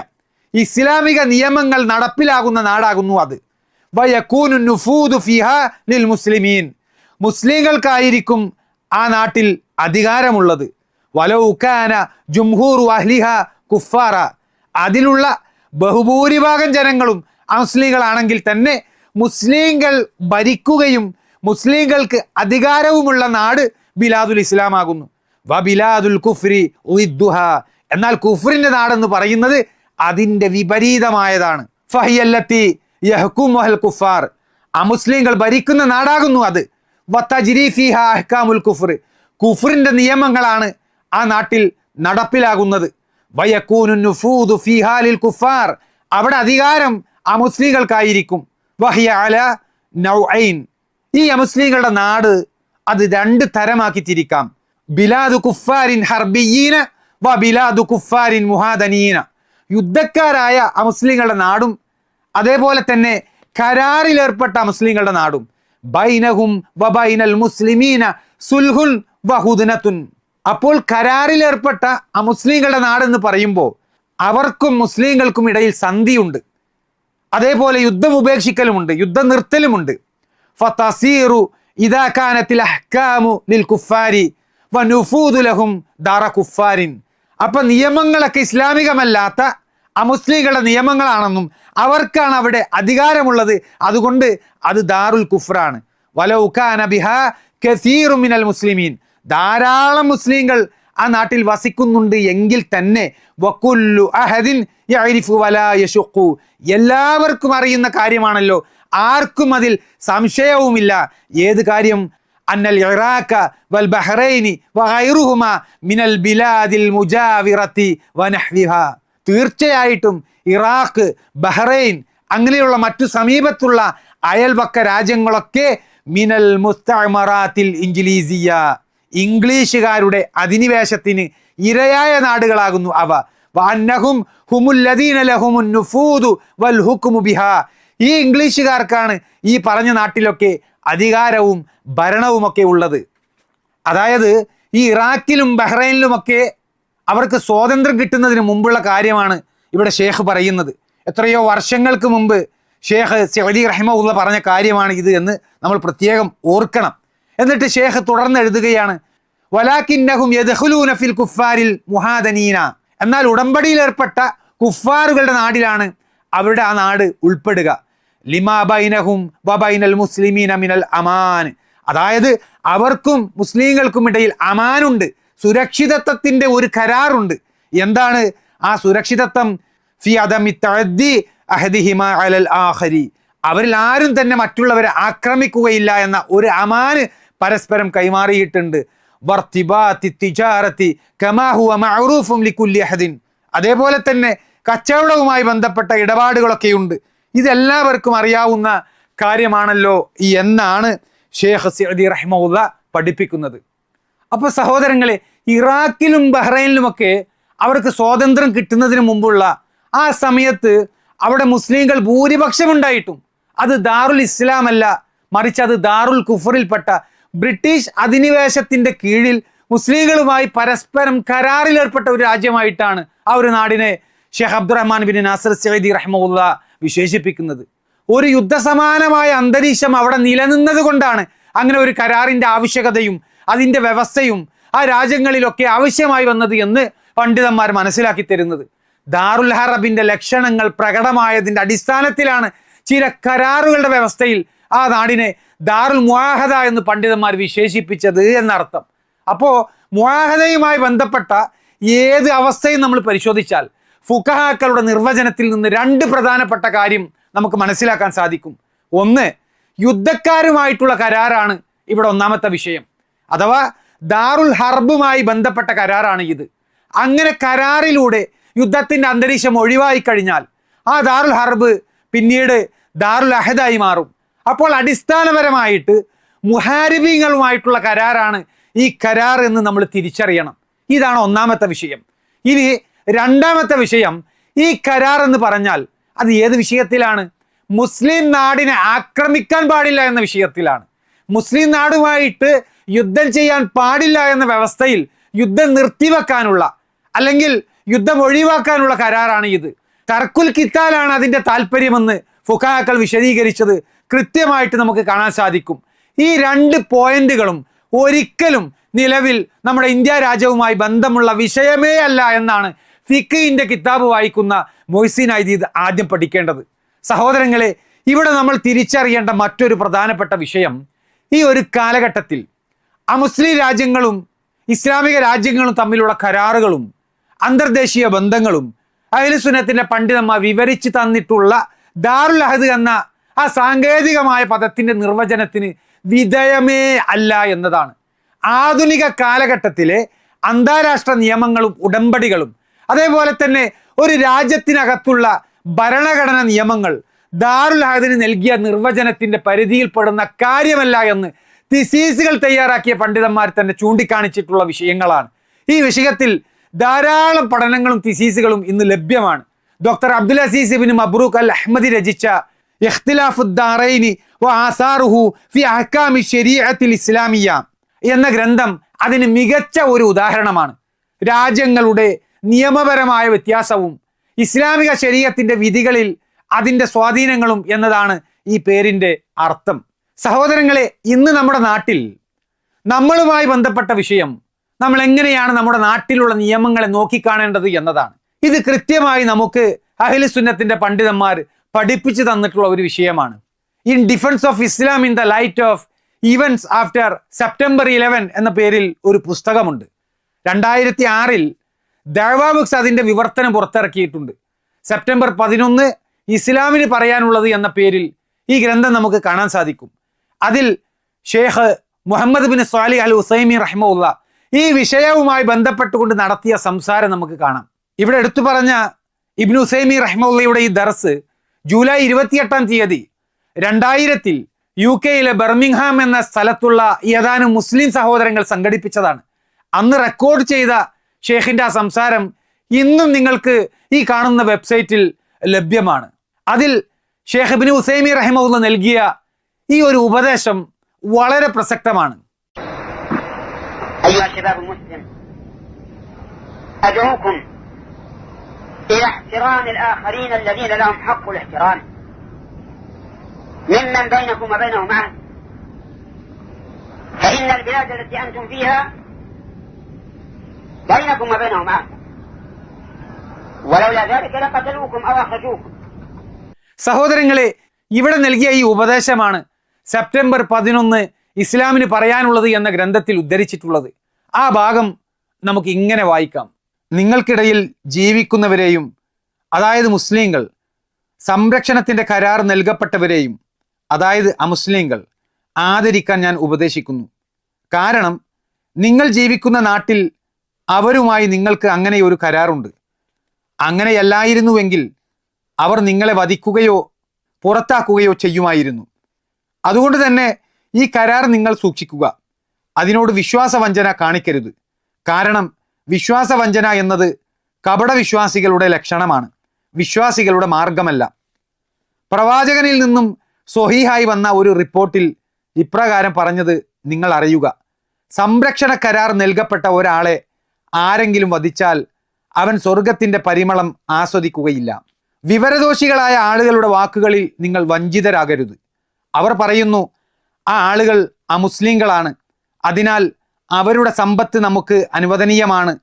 ഇസ്ലാമിക നിയമങ്ങൾ നടപ്പിലാകുന്ന നാടാകുന്നു അത്. വയകൂനു നുഫൂദു ഫീഹ ലിൽ മുസ്ലിമീൻ. മുസ്ലിങ്ങൾക്കായിരിക്കും ആ നാട്ടിൽ അധികാരമുള്ളത്. വലൗ കാന ജുംഹൂറു അഹ്ലിഹ കുഫാറ. അതിലുള്ള ബഹുഭൂരിഭാഗം ജനങ്ങളും അമുസ്ലിങ്ങളാണെങ്കിൽ തന്നെ മുസ്ലിങ്ങൾ ഭരിക്കുകയും മുസ്ലിങ്ങൾക്ക് അധികാരവുമുള്ള നാട് ബിലാദുൽ ഇസ്ലാം ആകുന്നു. വ ബിലാദുൽ കുഫ്രി ഉദ്ദുഹ, എന്നാൽ കുഫ്രിന്റെ നാടെന്ന് പറയുന്നത് അതിന്റെ വിപരീതമായതാണ്. ഫഹിയല്ലത്തി യഹ്കുമുൽ കുഫാർ, അമുസ്ലിങ്ങൾ ഭരിക്കുന്ന നാടാകുന്നു അത്. വതജ്രി ഫീഹാ അഹ്കാമുൽ കുഫ്ർ, കുഫ്രിന്റെ നിയമങ്ങളാണ് ആ നാട്ടിൽ നടപ്പിലാകുന്നത്. വയകൂനു നുഫൂദു ഫീഹാ ലിൽ കുഫാർ, അവിടെ അധികാരം അമുസ്ലിങ്ങൾക്കായിരിക്കും. വഹിയ അല നൗഐൻ, ഈ അമുസ്ലിങ്ങളുടെ നാട് അത് രണ്ട് തരമാക്കി തിരിക്കാം. ബിലാദു കുഫാരിൻ ഹർബിയീന വ ബിലാദു കുഫാരിൻ മുഹാദനീന, യുദ്ധക്കാരായ അമുസ്ലിങ്ങളുടെ നാടും അതേപോലെ തന്നെ കരാറിലേർപ്പെട്ട മുസ്ലിങ്ങളുടെ നാടും. ബൈനഹും വ ബൈനൽ മുസ്ലിമീന സുൽഹുൻ വ ഹുദ്നത്തുൻ, അപ്പോൾ കരാറിലേർപ്പെട്ട അമുസ്ലിങ്ങളുടെ നാടെന്ന് പറയുമ്പോൾ അവർക്കും മുസ്ലിങ്ങൾക്കും ഇടയിൽ സന്ധിയുണ്ട്, അതേപോലെ യുദ്ധം ഉപേക്ഷിക്കലുമുണ്ട്, യുദ്ധം നിർത്തലുമുണ്ട്. ഫതസീറു ഇദാ കാനത്തിൽ അഹ്കാമു ലിൽ കുഫാരി വ നുഫൂദു ലഹും ദാറ കുഫാരിൻ, അപ്പൊ നിയമങ്ങളൊക്കെ ഇസ്ലാമികമല്ലാത്ത അമുസ്ലിങ്ങളുടെ നിയമങ്ങളാണെന്നും അവർക്കാണ് അവിടെ അധികാരമുള്ളത്, അതുകൊണ്ട് അത് ദാറുൽ കുഫ്റാണ്. വലൗ കാന ബിഹാ കസീറു മിനൽ മുസ്ലിമീൻ, ധാരാളം മുസ്ലിങ്ങൾ ആ നാട്ടിൽ വസിക്കുന്നുണ്ട് എങ്കിൽ തന്നെ വകുല്ലു അഹദിൻ യഅരിഫു വലാ യശുഖു, എല്ലാവർക്കും അറിയുന്ന കാര്യമാണല്ലോ, ആർക്കും അതിൽ സംശയവുമില്ല. ഏത് കാര്യം? അന്നൽ ഇറാഖ വൽ ബഹ്റൈനി വഗൈറുഹുമ മിനൽ ബിലാദിൽ മുജാവിറത്തി വനഹ്വിഹാ, തീർച്ചയായിട്ടും ഇറാഖ്, ബഹ്റൈൻ അങ്ങനെയുള്ള മറ്റു സമീപത്തുള്ള അയൽപക്ക രാജ്യങ്ങളൊക്കെ മിനൽ മുസ്തഅമറാത്തിൽ ഇൻജിലീസിയ, ഇംഗ്ലീഷുകാരുടെ അധിനിവേശത്തിന് ഇരയായ നാടുകളാകുന്നു അവ. വഅന്നഹും ഹുമുല്ലദീന ലഹുമുൻ നുഫൂദു വൽ ഹുക്മു ബിഹാ, ഈ ഇംഗ്ലീഷുകാർക്കാണ് ഈ പറഞ്ഞ നാട്ടിലൊക്കെ അധികാരവും ഭരണവുമൊക്കെ ഉള്ളത്. അതായത് ഈ ഇറാഖിലും ബഹ്റൈനിലുമൊക്കെ അവർക്ക് സ്വാതന്ത്ര്യം കിട്ടുന്നതിന് മുമ്പുള്ള കാര്യമാണ് ഇവിടെ ഷേഖ് പറയുന്നത്. എത്രയോ വർഷങ്ങൾക്ക് മുമ്പ് ഷേഖ് സഅദി റഹിമഹുല്ലാഹ് പറഞ്ഞ കാര്യമാണ് ഇത് എന്ന് നമ്മൾ പ്രത്യേകം ഓർക്കണം. എന്നിട്ട് ഷേഖ് തുടർന്ന് എഴുതുകയാണ്, വലാകിന്നഹും യദ്ഖുലൂന ഫിൽ കുഫാരിൽ മുഹാദനീന, എന്നാൽ ഉടമ്പടിയിലേർപ്പെട്ട കുഫാറുകളുടെ നാടിലാണ് അവരുടെ ആ നാട് ഉൾപ്പെടുക. ലിമാ ബൈനഹും വ ബൈനൽ മുസ്ലിമീന മിനൽ അമാൻ, അതായത് അവർക്കും മുസ്ലിങ്ങൾക്കും ഇടയിൽ അമാനുണ്ട്, സുരക്ഷിതത്വത്തിന്റെ ഒരു കരാറുണ്ട്. എന്താണ് ആ സുരക്ഷിതത്വം? ഫി അദമി തഅദ്ദി അഹദിഹിമ അലൽ ആഖരി, അവരിൽ ആരും തന്നെ മറ്റുള്ളവരെ ആക്രമിക്കുകയില്ല എന്ന ഒരു അമാന് പരസ്പരം കൈമാറിയിട്ടുണ്ട്. വർത്തിബാത്തി തിജാറത്തി കമാ ഹുവ മഅറൂഫുൻ ലികുല്ലി അഹദിൻ, അതേപോലെ തന്നെ കച്ചവടവുമായി ബന്ധപ്പെട്ട ഇടപാടുകളൊക്കെയുണ്ട്. ഇതെല്ലാവർക്കും അറിയാവുന്ന കാര്യമാണല്ലോ എന്നാണ് ഷേഖ് സഅദി റഹിമഹുല്ലാഹ് പഠിപ്പിക്കുന്നത്. അപ്പോൾ സഹോദരങ്ങളെ, ഇറാഖിലും ബഹ്റൈനിലുമൊക്കെ അവർക്ക് സ്വാതന്ത്ര്യം കിട്ടുന്നതിന് മുമ്പുള്ള ആ സമയത്ത് അവിടെ മുസ്ലിങ്ങൾ ഭൂരിപക്ഷമുണ്ടായിട്ടും അത് ദാറുൽ ഇസ്ലാം അല്ല, മറിച്ച് അത് ദാറുൽ കുഫറിൽപ്പെട്ട ബ്രിട്ടീഷ് അധിനിവേശത്തിന്റെ കീഴിൽ മുസ്ലിങ്ങളുമായി പരസ്പരം കരാറിലേർപ്പെട്ട ഒരു രാജ്യമായിട്ടാണ് ആ ഒരു നാടിനെ Sheikh Abdulrahman bin Nasser Saadi റഹിമഹുല്ലാഹ് വിശേഷിപ്പിക്കുന്നത്. ഒരു യുദ്ധസമാനമായ അന്തരീക്ഷം അവിടെ നിലനിന്നത് കൊണ്ടാണ് അങ്ങനെ ഒരു കരാറിന്റെ ആവശ്യകതയും അതിന്റെ വ്യവസ്ഥയും ആ രാജ്യങ്ങളിലൊക്കെ ആവശ്യമായി വന്നത് എന്ന് പണ്ഡിതന്മാർ മനസ്സിലാക്കി തരുന്നത്. ദാറുൽ ഹറബിന്റെ ലക്ഷണങ്ങൾ പ്രകടമായതിന്റെ അടിസ്ഥാനത്തിലാണ് ചില കരാറുകളുടെ വ്യവസ്ഥയിൽ ആ നാടിനെ ദാറുൽ മുആഹദ എന്ന് പണ്ഡിതന്മാർ വിശേഷിപ്പിച്ചത് എന്നർത്ഥം. അപ്പോൾ മുആഹദയുമായി ബന്ധപ്പെട്ട ഏത് അവസ്ഥയും നമ്മൾ പരിശോധിച്ചാൽ ഫുഖഹാക്കളുടെ നിർവചനത്തിൽ നിന്ന് രണ്ട് പ്രധാനപ്പെട്ട കാര്യം നമുക്ക് മനസ്സിലാക്കാൻ സാധിക്കും. ഒന്ന്, യുദ്ധക്കാരുമായിട്ടുള്ള കരാറാണ് ഇവിടെ ഒന്നാമത്തെ വിഷയം, അഥവാ ദാറുൽ ഹർബുമായി ബന്ധപ്പെട്ട കരാറാണ് ഇത്. അങ്ങനെ കരാറിലൂടെ യുദ്ധത്തിന്റെ അന്തരീക്ഷം ഒഴിവായി കഴിഞ്ഞാൽ ആ ദാറുൽ ഹർബ് പിന്നീട് ദാറുൽ അഹദായി മാറും. അപ്പോൾ അടിസ്ഥാനപരമായിട്ട് മുഹാരിബീങ്ങളുമായിട്ടുള്ള കരാറാണ് ഈ കരാർ എന്ന് നമ്മൾ തിരിച്ചറിയണം. ഇതാണ് ഒന്നാമത്തെ വിഷയം. ഇനി രണ്ടാമത്തെ വിഷയം, ഈ കരാർ എന്ന് പറഞ്ഞാൽ അത് ഏത് വിഷയത്തിലാണ്? മുസ്ലിം നാടിനെ ആക്രമിക്കാൻ പാടില്ല എന്ന വിഷയത്തിലാണ്. മുസ്ലിം നാടുമായിട്ട് യുദ്ധം ചെയ്യാൻ പാടില്ല എന്ന വ്യവസ്ഥയിൽ യുദ്ധം നിർത്തിവെക്കാനുള്ള അല്ലെങ്കിൽ യുദ്ധം ഒഴിവാക്കാനുള്ള കരാറാണ് ഇത്. തർക്കുൽ കിത്താലാണ് അതിന്റെ താല്പര്യമെന്ന് ഫുഖഹാക്കൾ വിശദീകരിച്ചത് കൃത്യമായിട്ട് നമുക്ക് കാണാൻ സാധിക്കും. ഈ രണ്ട് പോയിന്റുകളും ഒരിക്കലും നിലവിൽ നമ്മുടെ ഇന്ത്യ രാജ്യവുമായി ബന്ധമുള്ള വിഷയമേ അല്ല എന്നാണ് ഫിഖിന്റെ കിതാബ് വായിക്കുന്ന മൊയ്സീൻ ഐദീദ് ആദ്യം പഠിക്കേണ്ടത്. സഹോദരങ്ങളെ, ഇവിടെ നമ്മൾ തിരിച്ചറിയേണ്ട മറ്റൊരു പ്രധാനപ്പെട്ട വിഷയം, ഈ ഒരു കാലഘട്ടത്തിൽ അമുസ്ലിം രാജ്യങ്ങളും ഇസ്ലാമിക രാജ്യങ്ങളും തമ്മിലുള്ള കരാറുകളും അന്തർദേശീയ ബന്ധങ്ങളും അഹ്ലുസുന്നത്തിന്റെ പണ്ഡിതന്മാർ വിവരിച്ചു തന്നിട്ടുള്ള ദാറുൽ അഹദ് എന്ന ആ സാങ്കേതികമായ പദത്തിന്റെ നിർവചനത്തിന് വിധേയമേ അല്ല എന്നതാണ്. ആധുനിക കാലഘട്ടത്തിലെ അന്താരാഷ്ട്ര നിയമങ്ങളും ഉടമ്പടികളും അതേപോലെ തന്നെ ഒരു രാജ്യത്തിനകത്തുള്ള ഭരണഘടന നിയമങ്ങൾ ദാറുൽ അഹദിന് നൽകിയ നിർവചനത്തിന്റെ പരിധിയിൽപ്പെടുന്ന കാര്യമല്ല എന്ന് തിസീസുകൾ തയ്യാറാക്കിയ പണ്ഡിതന്മാർ തന്നെ ചൂണ്ടിക്കാണിച്ചിട്ടുള്ള വിഷയങ്ങളാണ്. ഈ വിഷയത്തിൽ ധാരാളം പഠനങ്ങളും തിസീസുകളും ഇന്ന് ലഭ്യമാണ്. ഡോക്ടർ അബ്ദുൽ അസീസ് ഇബ്നു മബ്രൂക്ക് അൽ അഹ്മദി രചിച്ച ഇഖ്തിലാഫുദ്ദാറൈനി വആസാറുഹു ഫി അഹ്കാമി ശരീഅത്തിൽ ഇസ്ലാമിയ എന്ന ഗ്രന്ഥം അതിന് മികച്ച ഒരു ഉദാഹരണമാണ്. രാജ്യങ്ങളുടെ നിയമപരമായ വ്യത്യാസവും ഇസ്ലാമിക ശരീഅത്തിന്റെ വിധികളിൽ അതിൻ്റെ സ്വാധീനങ്ങളും എന്നതാണ് ഈ പേരിൻ്റെ അർത്ഥം. സഹോദരങ്ങളെ, ഇന്ന് നമ്മുടെ നാട്ടിൽ നമ്മളുമായി ബന്ധപ്പെട്ട വിഷയം നമ്മൾ എങ്ങനെയാണ് നമ്മുടെ നാട്ടിലുള്ള നിയമങ്ങളെ നോക്കിക്കാണേണ്ടത് എന്നതാണ്. ഇത് കൃത്യമായി നമുക്ക് അഹ്ലു സുന്നത്തിന്റെ പണ്ഡിതന്മാർ പഠിപ്പിച്ചു തന്നിട്ടുള്ള ഒരു വിഷയമാണ്. In defence of Islam in the light of events after September 11 എന്ന പേരിൽ ഒരു പുസ്തകമുണ്ട്. 2006 ദഅ്വാ ബുക്സ് അതിൻ്റെ വിവർത്തനം പുറത്തിറക്കിയിട്ടുണ്ട്. സെപ്റ്റംബർ 11 ഇസ്ലാമിന് പറയാനുള്ളത് എന്ന പേരിൽ ഈ ഗ്രന്ഥം നമുക്ക് കാണാൻ സാധിക്കും. അതിൽ ഷേഖ് മുഹമ്മദ് ബിൻ സ്വാലിഹ് അൽ ഉസൈമി റഹിമഹുല്ല ഈ വിഷയവുമായി ബന്ധപ്പെട്ടുകൊണ്ട് നടത്തിയ സംസാരം നമുക്ക് കാണാം. ഇവിടെ എടുത്തു പറഞ്ഞ ഇബ്നു ഉസൈമി റഹിമഹുല്ലയുടെ ഈ ദർസ് ജൂലൈ 28 തീയതി 2000 UK ബർമിംഗ്ഹാം എന്ന സ്ഥലത്തുള്ള ഏതാനും മുസ്ലിം സഹോദരങ്ങൾ സംഘടിപ്പിച്ചതാണ്. അന്ന് റെക്കോർഡ് ചെയ്ത ഷേഖിന്റെ ആ സംസാരം ഇന്നും നിങ്ങൾക്ക് ഈ കാണുന്ന വെബ്സൈറ്റിൽ ലഭ്യമാണ്. അതിൽ ഷേഖ് ഇബ്നു ഉസൈമി റഹിമഹുല്ല നൽകിയ ഈ ഒരു ഉപദേശം വളരെ പ്രസക്തമാണ്. أيها الشباب المسلم أدعوكم إلى احترام الآخرين الذين لهم حق الاحترام ممن بينكم وبينهم عهد، فإن البلاد التي أنتم فيها بينكم وبينهم عهد، ولولا ذلك لقتلوكم أو أخرجوكم. സഹോദരങ്ങളെ, ഇവിടെ നൽകിയ ഈ ഉപദേശമാണ് സെപ്റ്റംബർ 11 ഇസ്ലാമിന് പറയാനുള്ളത് എന്ന ഗ്രന്ഥത്തിൽ ഉദ്ധരിച്ചിട്ടുള്ളത്. ആ ഭാഗം നമുക്ക് ഇങ്ങനെ വായിക്കാം. നിങ്ങൾക്കിടയിൽ ജീവിക്കുന്നവരെയും, അതായത് മുസ്ലിങ്ങൾ, സംരക്ഷണത്തിന്റെ കരാർ നൽകപ്പെട്ടവരെയും, അതായത് അമുസ്ലിങ്ങൾ, ആദരിക്കാൻ ഞാൻ ഉപദേശിക്കുന്നു. കാരണം നിങ്ങൾ ജീവിക്കുന്ന നാട്ടിൽ അവരുമായി നിങ്ങൾക്ക് അങ്ങനെ ഒരു കരാറുണ്ട്. അങ്ങനെയല്ലായിരുന്നുവെങ്കിൽ അവർ നിങ്ങളെ വധിക്കുകയോ പുറത്താക്കുകയോ ചെയ്യുമായിരുന്നു. അതുകൊണ്ട് തന്നെ ഈ കരാർ നിങ്ങൾ സൂക്ഷിക്കുക. അതിനോട് വിശ്വാസവഞ്ചന കാണിക്കരുത്. കാരണം വിശ്വാസവഞ്ചന എന്നത് കപടവിശ്വാസികളുടെ ലക്ഷണമാണ്, വിശ്വാസികളുടെ മാർഗമല്ല. പ്രവാചകനിൽ നിന്നും സ്വഹീഹായി വന്ന ഒരു റിപ്പോർട്ടിൽ ഇപ്രകാരം പറഞ്ഞത് നിങ്ങൾ അറിയുക: സംരക്ഷണ കരാർ നൽകപ്പെട്ട ഒരാളെ ആരെങ്കിലും വധിച്ചാൽ അവൻ സ്വർഗത്തിന്റെ പരിമളം ആസ്വദിക്കുകയില്ല. വിവരദോഷികളായ ആളുകളുടെ വാക്കുകളിൽ നിങ്ങൾ വഞ്ചിതരാകരുത്. അവർ പറയുന്നു, ആ ആളുകൾ അമുസ്ലിങ്ങളാണ്, അതിനാൽ അവരുടെ സമ്പത്ത് നമുക്ക് അനുവദനീയമാണ്.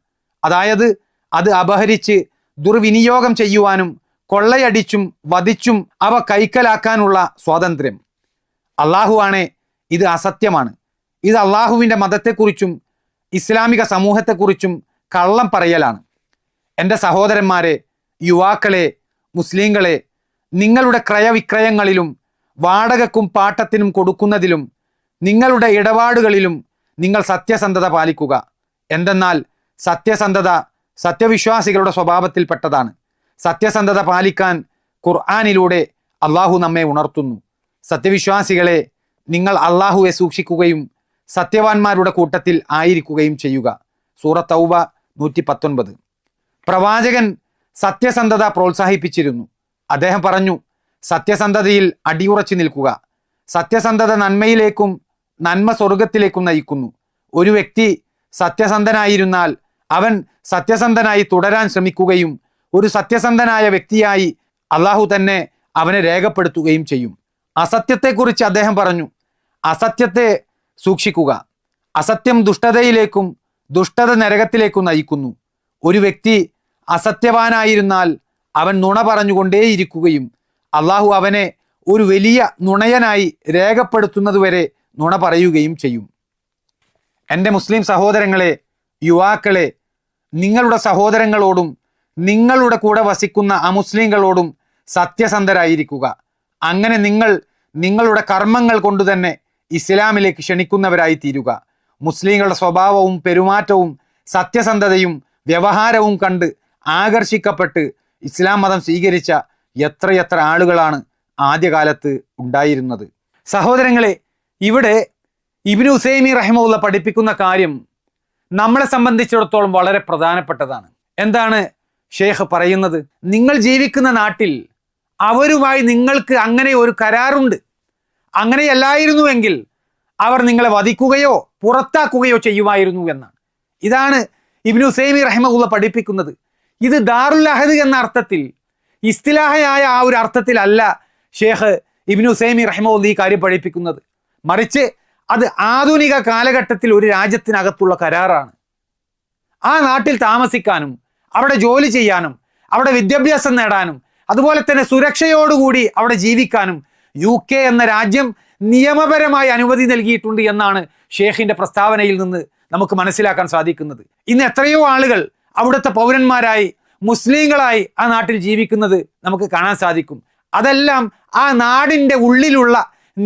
അതായത് അത് അപഹരിച്ച് ദുർവിനിയോഗം ചെയ്യുവാനും കൊള്ളയടിച്ചും വധിച്ചും അവ കൈക്കലാക്കാനുള്ള സ്വാതന്ത്ര്യം. അള്ളാഹുവാണേ, ഇത് അസത്യമാണ്. ഇത് അള്ളാഹുവിൻ്റെ മതത്തെക്കുറിച്ചും ഇസ്ലാമിക സമൂഹത്തെക്കുറിച്ചും കള്ളം പറയലാണ്. എൻ്റെ സഹോദരന്മാരെ, യുവാക്കളെ, മുസ്ലിങ്ങളെ, നിങ്ങളുടെ ക്രയവിക്രയങ്ങളിലും വാടകക്കും പാട്ടത്തിനും കൊടുക്കുന്നതിലും നിങ്ങളുടെ ഇടപാടുകളിലും നിങ്ങൾ സത്യസന്ധത പാലിക്കുക. എന്തെന്നാൽ സത്യസന്ധത സത്യവിശ്വാസികളുടെ സ്വഭാവത്തിൽപ്പെട്ടതാണ്. സത്യസന്ധത പാലിക്കാൻ ഖുർആനിലൂടെ അള്ളാഹു നമ്മെ ഉണർത്തുന്നു. സത്യവിശ്വാസികളെ, നിങ്ങൾ അള്ളാഹുവെ സൂക്ഷിക്കുകയും സത്യവാന്മാരുടെ കൂട്ടത്തിൽ ആയിരിക്കുകയും ചെയ്യുക. സൂറത്ത് തൗബ 119. പ്രവാചകൻ സത്യസന്ധത പ്രോത്സാഹിപ്പിച്ചിരുന്നു. അദ്ദേഹം പറഞ്ഞു, സത്യസന്ധതയിൽ അടിയുറച്ചു നിൽക്കുക. സത്യസന്ധത നന്മയിലേക്കും നന്മ സ്വർഗത്തിലേക്കും നയിക്കുന്നു. ഒരു വ്യക്തി സത്യസന്ധനായിരുന്നാൽ അവൻ സത്യസന്ധനായി തുടരാൻ ശ്രമിക്കുകയും ഒരു സത്യസന്ധനായ വ്യക്തിയായി അള്ളാഹു തന്നെ അവനെ രേഖപ്പെടുത്തുകയും ചെയ്യും. അസത്യത്തെക്കുറിച്ച് അദ്ദേഹം പറഞ്ഞു, അസത്യത്തെ സൂക്ഷിക്കുക. അസത്യം ദുഷ്ടതയിലേക്കും ദുഷ്ടത നരകത്തിലേക്കും നയിക്കുന്നു. ഒരു വ്യക്തി അസത്യവാനായിരുന്നാൽ അവൻ നുണ പറഞ്ഞുകൊണ്ടേയിരിക്കുകയും അള്ളാഹു അവനെ ഒരു വലിയ നുണയനായി രേഖപ്പെടുത്തുന്നതുവരെ നുണ പറയുകയും ചെയ്യും. എൻ്റെ മുസ്ലിം സഹോദരങ്ങളെ, യുവാക്കളെ, നിങ്ങളുടെ സഹോദരങ്ങളോടും നിങ്ങളുടെ കൂടെ വസിക്കുന്ന അമുസ്ലിങ്ങളോടും സത്യസന്ധരായിരിക്കുക. അങ്ങനെ നിങ്ങൾ നിങ്ങളുടെ കർമ്മങ്ങൾ കൊണ്ട് തന്നെ ഇസ്ലാമിലേക്ക് ക്ഷണിക്കുന്നവരായി തീരുക. മുസ്ലിങ്ങളുടെ സ്വഭാവവും പെരുമാറ്റവും സത്യസന്ധതയും വ്യവഹാരവും കണ്ട് ആകർഷിക്കപ്പെട്ട് ഇസ്ലാം മതം സ്വീകരിച്ച എത്രയെത്ര ആളുകളാണ് ആദ്യകാലത്ത് ഉണ്ടായിരുന്നത്. സഹോദരങ്ങളെ, ഇവിടെ ഇബ്നു ഉസൈമീൻ റഹിമഹുല്ലാഹ് പഠിപ്പിക്കുന്ന കാര്യം നമ്മളെ സംബന്ധിച്ചിടത്തോളം വളരെ പ്രധാനപ്പെട്ടതാണ്. എന്താണ് ഷെയ്ഖ് പറയുന്നത്? നിങ്ങൾ ജീവിക്കുന്ന നാട്ടിൽ അവരുമായി നിങ്ങൾക്ക് അങ്ങനെ ഒരു കരാറുണ്ട്. അങ്ങനെയല്ലായിരുന്നുവെങ്കിൽ അവർ നിങ്ങളെ വധിക്കുകയോ പുറത്താക്കുകയോ ചെയ്യുമായിരുന്നു എന്നാണ്. ഇതാണ് ഇബ്നു ഉസൈമീൻ റഹിമഹുല്ലാഹ് പഠിപ്പിക്കുന്നത്. ഇത് ദാറുൽ അഹദ് എന്ന അർത്ഥത്തിൽ, ഇസ്തിലാഹയായ ആ ഒരു അർത്ഥത്തിലല്ല ഷെയ്ഖ് ഇബ്നു ഉസൈമീൻ റഹിമഹുല്ലാഹ് ഈ കാര്യം പഠിപ്പിക്കുന്നത്. മറിച്ച് അത് ആധുനിക കാലഘട്ടത്തിൽ ഒരു രാജ്യത്തിനകത്തുള്ള കരാറാണ്. ആ നാട്ടിൽ താമസിക്കാനും അവിടെ ജോലി ചെയ്യാനും അവിടെ വിദ്യാഭ്യാസം നേടാനും അതുപോലെ തന്നെ സുരക്ഷയോടുകൂടി അവിടെ ജീവിക്കാനും UK എന്ന രാജ്യം നിയമപരമായി അനുമതി നൽകിയിട്ടുണ്ട് എന്നാണ് ഷെയ്ഖിന്റെ പ്രസ്താവനയിൽ നിന്ന് നമുക്ക് മനസ്സിലാക്കാൻ സാധിക്കുന്നത്. ഇന്ന് എത്രയോ ആളുകൾ അവിടുത്തെ പൗരന്മാരായി മുസ്ലിങ്ങളായി ആ നാട്ടിൽ ജീവിക്കുന്നത് നമുക്ക് കാണാൻ സാധിക്കും. അതെല്ലാം ആ നാടിൻ്റെ ഉള്ളിലുള്ള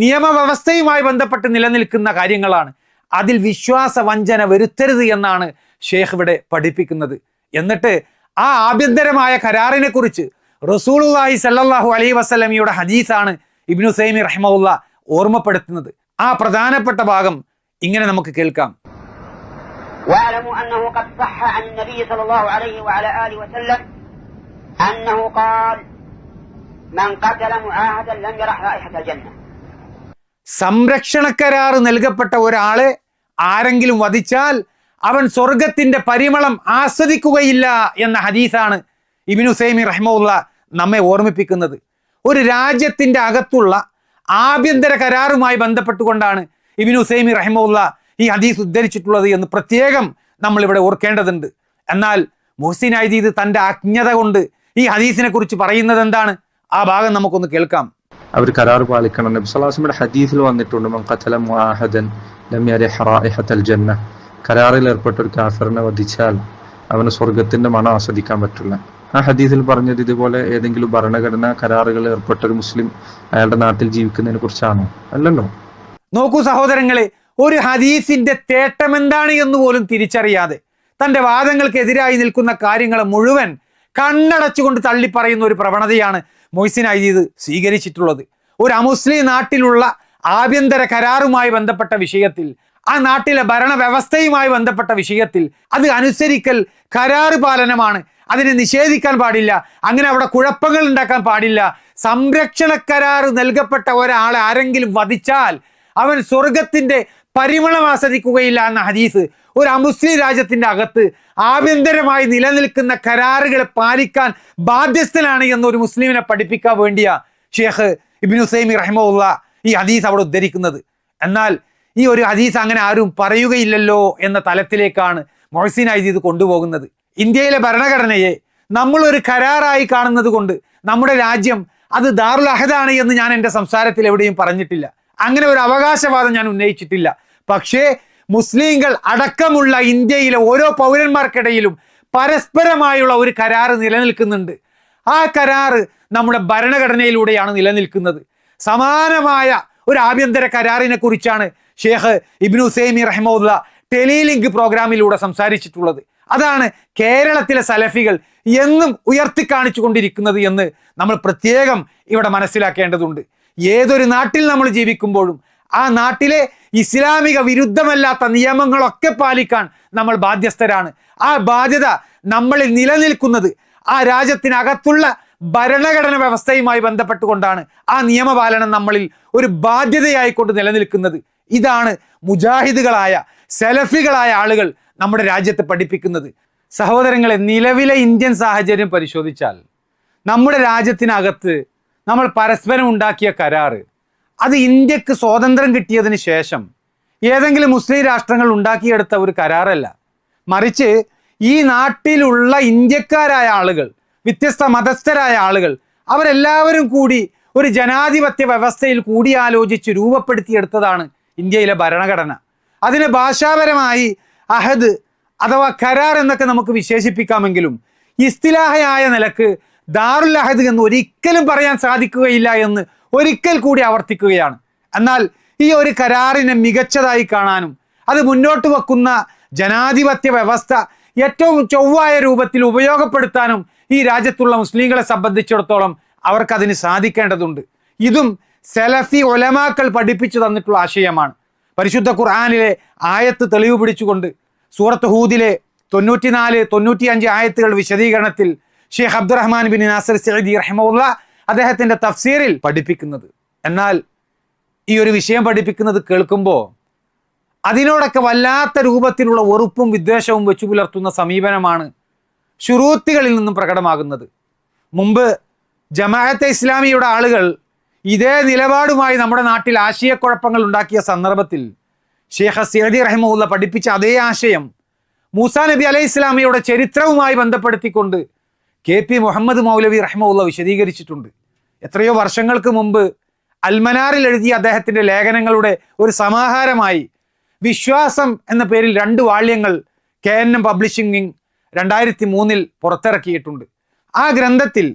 നിയമവ്യവസ്ഥയുമായി ബന്ധപ്പെട്ട് നിലനിൽക്കുന്ന കാര്യങ്ങളാണ്. അതിൽ വിശ്വാസ വഞ്ചന വരുത്തരുത് എന്നാണ് ഷെയ്ഖ് ഇവിടെ പഠിപ്പിക്കുന്നത്. എന്നിട്ട് ആ ആഭ്യന്തരമായ കരാറിനെ കുറിച്ച് റസൂലുള്ളാഹി സ്വല്ലല്ലാഹു അലൈഹി വസല്ലമയുടെ ഹദീസാണ് ഇബ്നു ഉസൈമീൻ റഹിമഹുല്ലാഹ് ഓർമ്മപ്പെടുത്തുന്നത്. ആ പ്രധാനപ്പെട്ട ഭാഗം ഇങ്ങനെ നമുക്ക് കേൾക്കാം. واعلموا أنه قد صح عن النبي صلى الله عليه وعلى آله وسلم أنه قال من قتل معاهدا لم يرح رائحة الجنة. സംരക്ഷണ കരാർ നൽകപ്പെട്ട ഒരാളെ ആരെങ്കിലും വധിച്ചാൽ അവൻ സ്വർഗത്തിന്റെ പരിമളം ആസ്വദിക്കുകയില്ല എന്ന ഹദീസാണ് ഇബ്നു ഉസൈമീൻ റഹിമഹുല്ലാഹ് നമ്മെ ഓർമ്മിപ്പിക്കുന്നത്. ഒരു രാജ്യത്തിന്റെ അകത്തുള്ള ആഭ്യന്തര കരാറുമായി ബന്ധപ്പെട്ടുകൊണ്ടാണ് ഇബ്നു ഉസൈമീൻ റഹിമഹുല്ലാഹ് ഈ ഹദീസ് ഉദ്ധരിച്ചിട്ടുള്ളത് എന്ന് പ്രത്യേകം നമ്മൾ ഇവിടെ ഓർക്കേണ്ടതുണ്ട്. എന്നാൽ മുഹ്സിൻ അയ്ദീദ് തന്റെ അജ്ഞത കൊണ്ട് ഈ ഹദീസിനെ കുറിച്ച് പറയുന്നത് എന്താണ്? ആ ഭാഗം നമുക്കൊന്ന് കേൾക്കാം. അവർ കരാർ പാലിക്കണം. നബി സല്ലല്ലാഹു അലൈഹി വസല്ലം ഹദീസിൽ വന്നിട്ടുണ്ട്, മൻ ഖതല മുആഹദൻ ലം യരിഹ റായിഹത്തൽ ജന്ന. കരാറിൽ ഏർപ്പെട്ട ഒരു കാഫിറിനെ വധിച്ചാൽ അവന് സ്വർഗത്തിന്റെ മണം ആസ്വദിക്കാൻ പറ്റില്ല. ആ ഹദീസിൽ പറഞ്ഞത് ഇതുപോലെ ഏതെങ്കിലും ഭരണഘടനാ കരാറുകൾ ഏർപ്പെട്ട ഒരു മുസ്ലിം അയാളുടെ നാട്ടിൽ ജീവിക്കുന്നതിനെ കുറിച്ചാണോ? അല്ലല്ലോ. നോക്കൂ സഹോദരങ്ങളെ, ഒരു ഹദീസിന്റെ തേട്ടം എന്താണ് എന്ന് പോലും തിരിച്ചറിയാതെ തന്റെ വാദങ്ങൾക്കെതിരായി നിൽക്കുന്ന കാര്യങ്ങൾ മുഴുവൻ കണ്ണടച്ചുകൊണ്ട് തള്ളിപ്പറയുന്ന ഒരു പ്രവണതയാണ് മുഹ്സിൻ അയ്ദീദ് സ്വീകരിച്ചിട്ടുള്ളത്. ഒരു അമുസ്ലിം നാട്ടിലുള്ള ആഭ്യന്തര കരാറുമായി ബന്ധപ്പെട്ട വിഷയത്തിൽ, ആ നാട്ടിലെ ഭരണവ്യവസ്ഥയുമായി ബന്ധപ്പെട്ട വിഷയത്തിൽ അത് അനുസരിക്കൽ കരാറ് പാലനമാണ്. അതിനെ നിഷേധിക്കാൻ പാടില്ല. അങ്ങനെ അവിടെ കുഴപ്പങ്ങൾ ഉണ്ടാക്കാൻ പാടില്ല. സംരക്ഷണ കരാർ നൽകപ്പെട്ട ഒരാളെ ആരെങ്കിലും വധിച്ചാൽ അവൻ സ്വർഗത്തിന്റെ പരിമളം ആസ്വദിക്കുകയില്ല എന്ന ഹദീസ് ഒരു അമുസ്ലിം രാജ്യത്തിന്റെ അകത്ത് ആഭ്യന്തരമായി നിലനിൽക്കുന്ന കരാറുകളെ പാലിക്കാൻ ബാധ്യസ്ഥനാണ് എന്നൊരു മുസ്ലിമിനെ പഠിപ്പിക്കാൻ വേണ്ടിയാ ഷെയ്ഖ് ഇബ്നു ഉസൈമീൻ റഹിമഹുല്ലാഹ് ഈ ഹദീസ് അവിടെ ഉദ്ധരിക്കുന്നത്. എന്നാൽ ഈ ഒരു ഹദീസ് അങ്ങനെ ആരും പറയുകയില്ലല്ലോ എന്ന തലത്തിലേക്കാണ് മുഹ്സിൻ അയ്ദീദ് കൊണ്ടുപോകുന്നത്. ഇന്ത്യയിലെ ഭരണഘടനയെ നമ്മൾ ഒരു കരാറായി കാണുന്നത് കൊണ്ട് നമ്മുടെ രാജ്യം അത് ദാറുൽ അഹദാണ് എന്ന് ഞാൻ എൻ്റെ സംസാരത്തിൽ എവിടെയും പറഞ്ഞിട്ടില്ല. അങ്ങനെ ഒരു അവകാശവാദം ഞാൻ ഉന്നയിച്ചിട്ടില്ല. പക്ഷേ മുസ്ലിങ്ങൾ അടക്കമുള്ള ഇന്ത്യയിലെ ഓരോ പൗരന്മാർക്കിടയിലും പരസ്പരമായുള്ള ഒരു കരാറ് നിലനിൽക്കുന്നുണ്ട്. ആ കരാറ് നമ്മുടെ ഭരണഘടനയിലൂടെയാണ് നിലനിൽക്കുന്നത്. സമാനമായ ഒരു ആഭ്യന്തര കരാറിനെ കുറിച്ചാണ് ഷെയ്ഖ് ഇബ്നു ഉസൈമീൻ റഹിമഹുല്ലാഹ് ടെലിലിങ്ക് പ്രോഗ്രാമിലൂടെ സംസാരിച്ചിട്ടുള്ളത്. അതാണ് കേരളത്തിലെ സലഫികൾ എന്നും ഉയർത്തിക്കാണിച്ചു കൊണ്ടിരിക്കുന്നത് എന്ന് നമ്മൾ പ്രത്യേകം ഇവിടെ മനസ്സിലാക്കേണ്ടതുണ്ട്. ഏതൊരു നാട്ടിൽ നമ്മൾ ജീവിക്കുമ്പോഴും ആ നാട്ടിലെ ഇസ്ലാമിക വിരുദ്ധമല്ലാത്ത നിയമങ്ങളൊക്കെ പാലിക്കാൻ നമ്മൾ ബാധ്യസ്ഥരാണ്. ആ ബാധ്യത നമ്മളിൽ നിലനിൽക്കുന്നത് ആ രാജ്യത്തിനകത്തുള്ള ഭരണഘടന വ്യവസ്ഥയുമായി ബന്ധപ്പെട്ടുകൊണ്ടാണ്. ആ നിയമപാലനം നമ്മളിൽ ഒരു ബാധ്യതയായിക്കൊണ്ട് നിലനിൽക്കുന്നത്. ഇതാണ് മുജാഹിദുകളായ സലഫികളായ ആളുകൾ നമ്മുടെ രാജ്യത്തെ പഠിപ്പിക്കുന്നത്. സഹോദരങ്ങളെ, നിലവിലെ ഇന്ത്യൻ സാഹചര്യം പരിശോധിച്ചാൽ നമ്മുടെ രാജ്യത്തിനകത്ത് നമ്മൾ പരസ്പരം ഉണ്ടാക്കിയ കരാറ് അത് ഇന്ത്യക്ക് സ്വാതന്ത്ര്യം കിട്ടിയതിന് ശേഷം ഏതെങ്കിലും മുസ്ലിം രാഷ്ട്രങ്ങൾ ഉണ്ടാക്കിയെടുത്ത ഒരു കരാറല്ല. മറിച്ച് ഈ നാട്ടിലുള്ള ഇന്ത്യക്കാരായ ആളുകൾ, വ്യത്യസ്ത മതസ്ഥരായ ആളുകൾ, അവരെല്ലാവരും കൂടി ഒരു ജനാധിപത്യ വ്യവസ്ഥയിൽ കൂടിയാലോചിച്ച് രൂപപ്പെടുത്തിയെടുത്തതാണ് ഇന്ത്യയിലെ ഭരണഘടന. അതിനെ ഭാഷാപരമായി അഹദ് അഥവാ കരാർ എന്നൊക്കെ നമുക്ക് വിശേഷിപ്പിക്കാമെങ്കിലും ഇസ്തിലാഹയായ നിലക്ക് ദാറുൽ അഹദ് എന്ന് ഒരിക്കലും പറയാൻ സാധിക്കുകയില്ല എന്ന് ഒരിക്കൽ കൂടി ആവർത്തിക്കുകയാണ്. എന്നാൽ ഈ ഒരു കരാറിനെ മികച്ചതായി കാണാനും അത് മുന്നോട്ട് വെക്കുന്ന ജനാധിപത്യ വ്യവസ്ഥ ഏറ്റവും ചൊവ്വായ രൂപത്തിൽ ഉപയോഗപ്പെടുത്താനും ഈ രാജ്യത്തുള്ള മുസ്ലിങ്ങളെ സംബന്ധിച്ചിടത്തോളം അവർക്കതിന് സാധിക്കേണ്ടതുണ്ട്. ഇതും സലഫി ഉലമാക്കൾ പഠിപ്പിച്ചു തന്നിട്ടുള്ള ആശയമാണ്. പരിശുദ്ധ ഖുർആനിലെ ആയത്ത് തെളിവ് പിടിച്ചുകൊണ്ട് സൂറത്ത് ഹൂദിലെ 94, 95 ആയത്തുകൾ വിശദീകരണത്തിൽ ഷെയ്ഖ് അബ്ദുറഹ്മാൻ ബിൻ നാസിർ സഈദി റഹിമഹുല്ലാ അദ്ദേഹത്തിന്റെ തഫ്സീറിൽ പഠിപ്പിക്കുന്നത്. എന്നാൽ ഈ ഒരു വിഷയം പഠിപ്പിക്കുന്നത് കേൾക്കുമ്പോൾ അതിനോടൊക്കെ വല്ലാത്ത രൂപത്തിലുള്ള വെറുപ്പും വിദ്വേഷവും വെച്ചു പുലർത്തുന്ന സമീപനമാണ് ശുറൂത്തികളിൽ നിന്നും പ്രകടമാകുന്നത്. മുമ്പ് ജമാഅത്തെ ഇസ്ലാമിയുടെ ആളുകൾ ഇതേ നിലപാടുമായി നമ്മുടെ നാട്ടിൽ ആശയക്കുഴപ്പങ്ങൾ ഉണ്ടാക്കിയ സന്ദർഭത്തിൽ ഷെയ്ഖ് സഈദി റഹിമഹുല്ലാ പഠിപ്പിച്ച അതേ ആശയം മൂസാ നബി അലൈഹി ഇസ്ലാമിയുടെ ചരിത്രവുമായി ബന്ധപ്പെടുത്തിക്കൊണ്ട് KP മുഹമ്മദ് മൗലവി റഹിമഹുല്ലാ വിശദീകരിച്ചിട്ടുണ്ട്. എത്രയോ വർഷങ്ങൾക്ക് മുമ്പ് അൽമനാറിൽ എഴുതിയ അദ്ദേഹത്തിന്റെ ലേഖനങ്ങളുടെ ഒരു സമാഹാരമായി വിശ്വാസം എന്ന പേരിൽ 2 വാള്യങ്ങൾ KNM പബ്ലിഷിംഗ് വിങ് 2003 പുറത്തിറക്കിയിട്ടുണ്ട്. ആ ഗ്രന്ഥത്തിൽ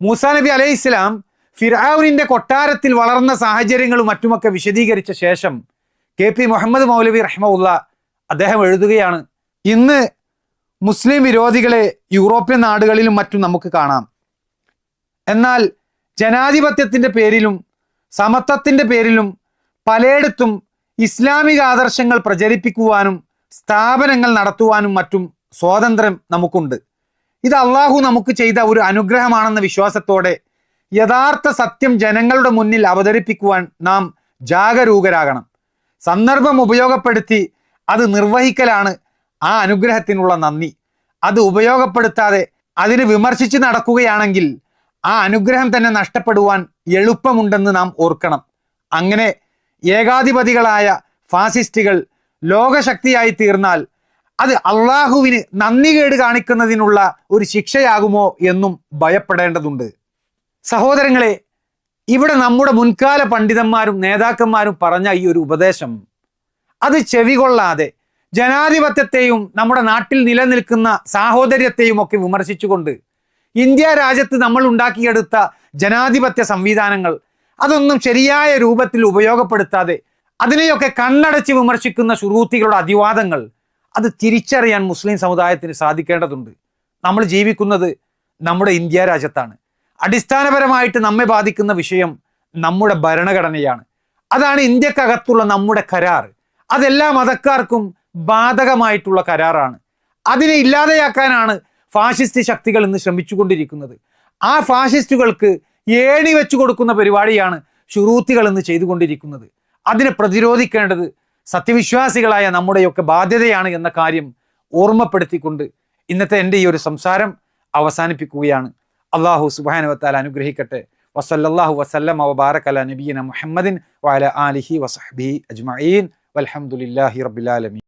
മൂസാ നബി അലൈഹി ഇസ്ലാം ഫിർഔനിന്റെ കൊട്ടാരത്തിൽ വളർന്ന സാഹചര്യങ്ങളും മറ്റുമൊക്കെ വിശദീകരിച്ച ശേഷം KP മുഹമ്മദ് മൗലവി റഹിമഹുല്ലാ അദ്ദേഹം എഴുതുകയാണ്, ഇന്ന് മുസ്ലിം വിരോധികളെ യൂറോപ്യൻ നാടുകളിലും മറ്റും നമുക്ക് കാണാം. എന്നാൽ ജനാധിപത്യത്തിന്റെ പേരിലും സമത്വത്തിന്റെ പേരിലും പലയിടത്തും ഇസ്ലാമിക ആദർശങ്ങൾ പ്രചരിപ്പിക്കുവാനും സ്ഥാപനങ്ങൾ നടത്തുവാനും മറ്റും സ്വാതന്ത്ര്യം നമുക്കുണ്ട്. ഇത് അള്ളാഹു നമുക്ക് ചെയ്ത ഒരു അനുഗ്രഹമാണെന്ന വിശ്വാസത്തോടെ യഥാർത്ഥ സത്യം ജനങ്ങളുടെ മുന്നിൽ അവതരിപ്പിക്കുവാൻ നാം ജാഗരൂകരാകണം. സന്ദർഭം ഉപയോഗപ്പെടുത്തി അത് നിർവഹിക്കലാണ് ആ അനുഗ്രഹത്തിനുള്ള നന്ദി. അത് ഉപയോഗപ്പെടുത്താതെ അതിന് വിമർശിച്ച് നടക്കുകയാണെങ്കിൽ ആ അനുഗ്രഹം തന്നെ നഷ്ടപ്പെടുവാൻ എളുപ്പമുണ്ടെന്ന് നാം ഓർക്കണം. അങ്ങനെ ഏകാധിപതികളായ ഫാസിസ്റ്റുകൾ ലോകശക്തിയായി തീർന്നാൽ അത് അള്ളാഹുവിന് നന്ദികേട് കാണിക്കുന്നതിനുള്ള ഒരു ശിക്ഷയാകുമോ എന്നും ഭയപ്പെടേണ്ടതുണ്ട്. സഹോദരങ്ങളെ, ഇവിടെ നമ്മുടെ മുൻകാല പണ്ഡിതന്മാരും നേതാക്കന്മാരും പറഞ്ഞ ഈ ഒരു ഉപദേശം അത് ചെവികൊള്ളാതെ ജനാധിപത്യത്തെയും നമ്മുടെ നാട്ടിൽ നിലനിൽക്കുന്ന സാഹോദര്യത്തെയും ഒക്കെ വിമർശിച്ചുകൊണ്ട് ഇന്ത്യ രാജ്യത്ത് നമ്മൾ ഉണ്ടാക്കിയെടുത്ത ജനാധിപത്യ സംവിധാനങ്ങൾ അതൊന്നും ശരിയായ രൂപത്തിൽ ഉപയോഗപ്പെടുത്താതെ അതിനെയൊക്കെ കണ്ണടച്ച് വിമർശിക്കുന്ന ശുറൂത്തികളുടെ അതിവാദങ്ങൾ അത് തിരിച്ചറിയാൻ മുസ്ലിം സമുദായത്തിന് സാധിക്കേണ്ടതുണ്ട്. നമ്മൾ ജീവിക്കുന്നത് നമ്മുടെ ഇന്ത്യ രാജ്യത്താണ്. അടിസ്ഥാനപരമായിട്ട് നമ്മെ ബാധിക്കുന്ന വിഷയം നമ്മുടെ ഭരണഘടനയാണ്. അതാണ് ഇന്ത്യക്കകത്തുള്ള നമ്മുടെ കരാർ. അതെല്ലാ മതക്കാർക്കും ബാധകമായിട്ടുള്ള കരാറാണ്. അതിനെ ഇല്ലാതെയാക്കാനാണ് ഫാഷിസ്റ്റ് ശക്തികൾ ഇന്ന് ശ്രമിച്ചുകൊണ്ടിരിക്കുന്നത്. ആ ഫാഷിസ്റ്റുകൾക്ക് ഏണി വെച്ചു കൊടുക്കുന്ന പരിപാടിയാണ് ശുറൂത്തികൾ ഇന്ന് ചെയ്തുകൊണ്ടിരിക്കുന്നത്. അതിനെ പ്രതിരോധിക്കേണ്ടത് സത്യവിശ്വാസികളായ നമ്മുടെയൊക്കെ ബാധ്യതയാണ് എന്ന കാര്യം ഓർമ്മപ്പെടുത്തിക്കൊണ്ട് ഇന്നത്തെ എൻ്റെ ഈ ഒരു സംസാരം അവസാനിപ്പിക്കുകയാണ്. അള്ളാഹു സുബ്ഹാനഹു വ തആല അനുഗ്രഹിക്കട്ടെ. വസല്ലല്ലാഹു വസല്ലമ വബാറക അലാ നബിയിന മുഹമ്മദിൻ വഅലാ ആലിഹി വസഹ്ബിഹി അജ്മഈൻ വൽഹംദുലില്ലാഹി റബ്ബിൽ ആലമീൻ.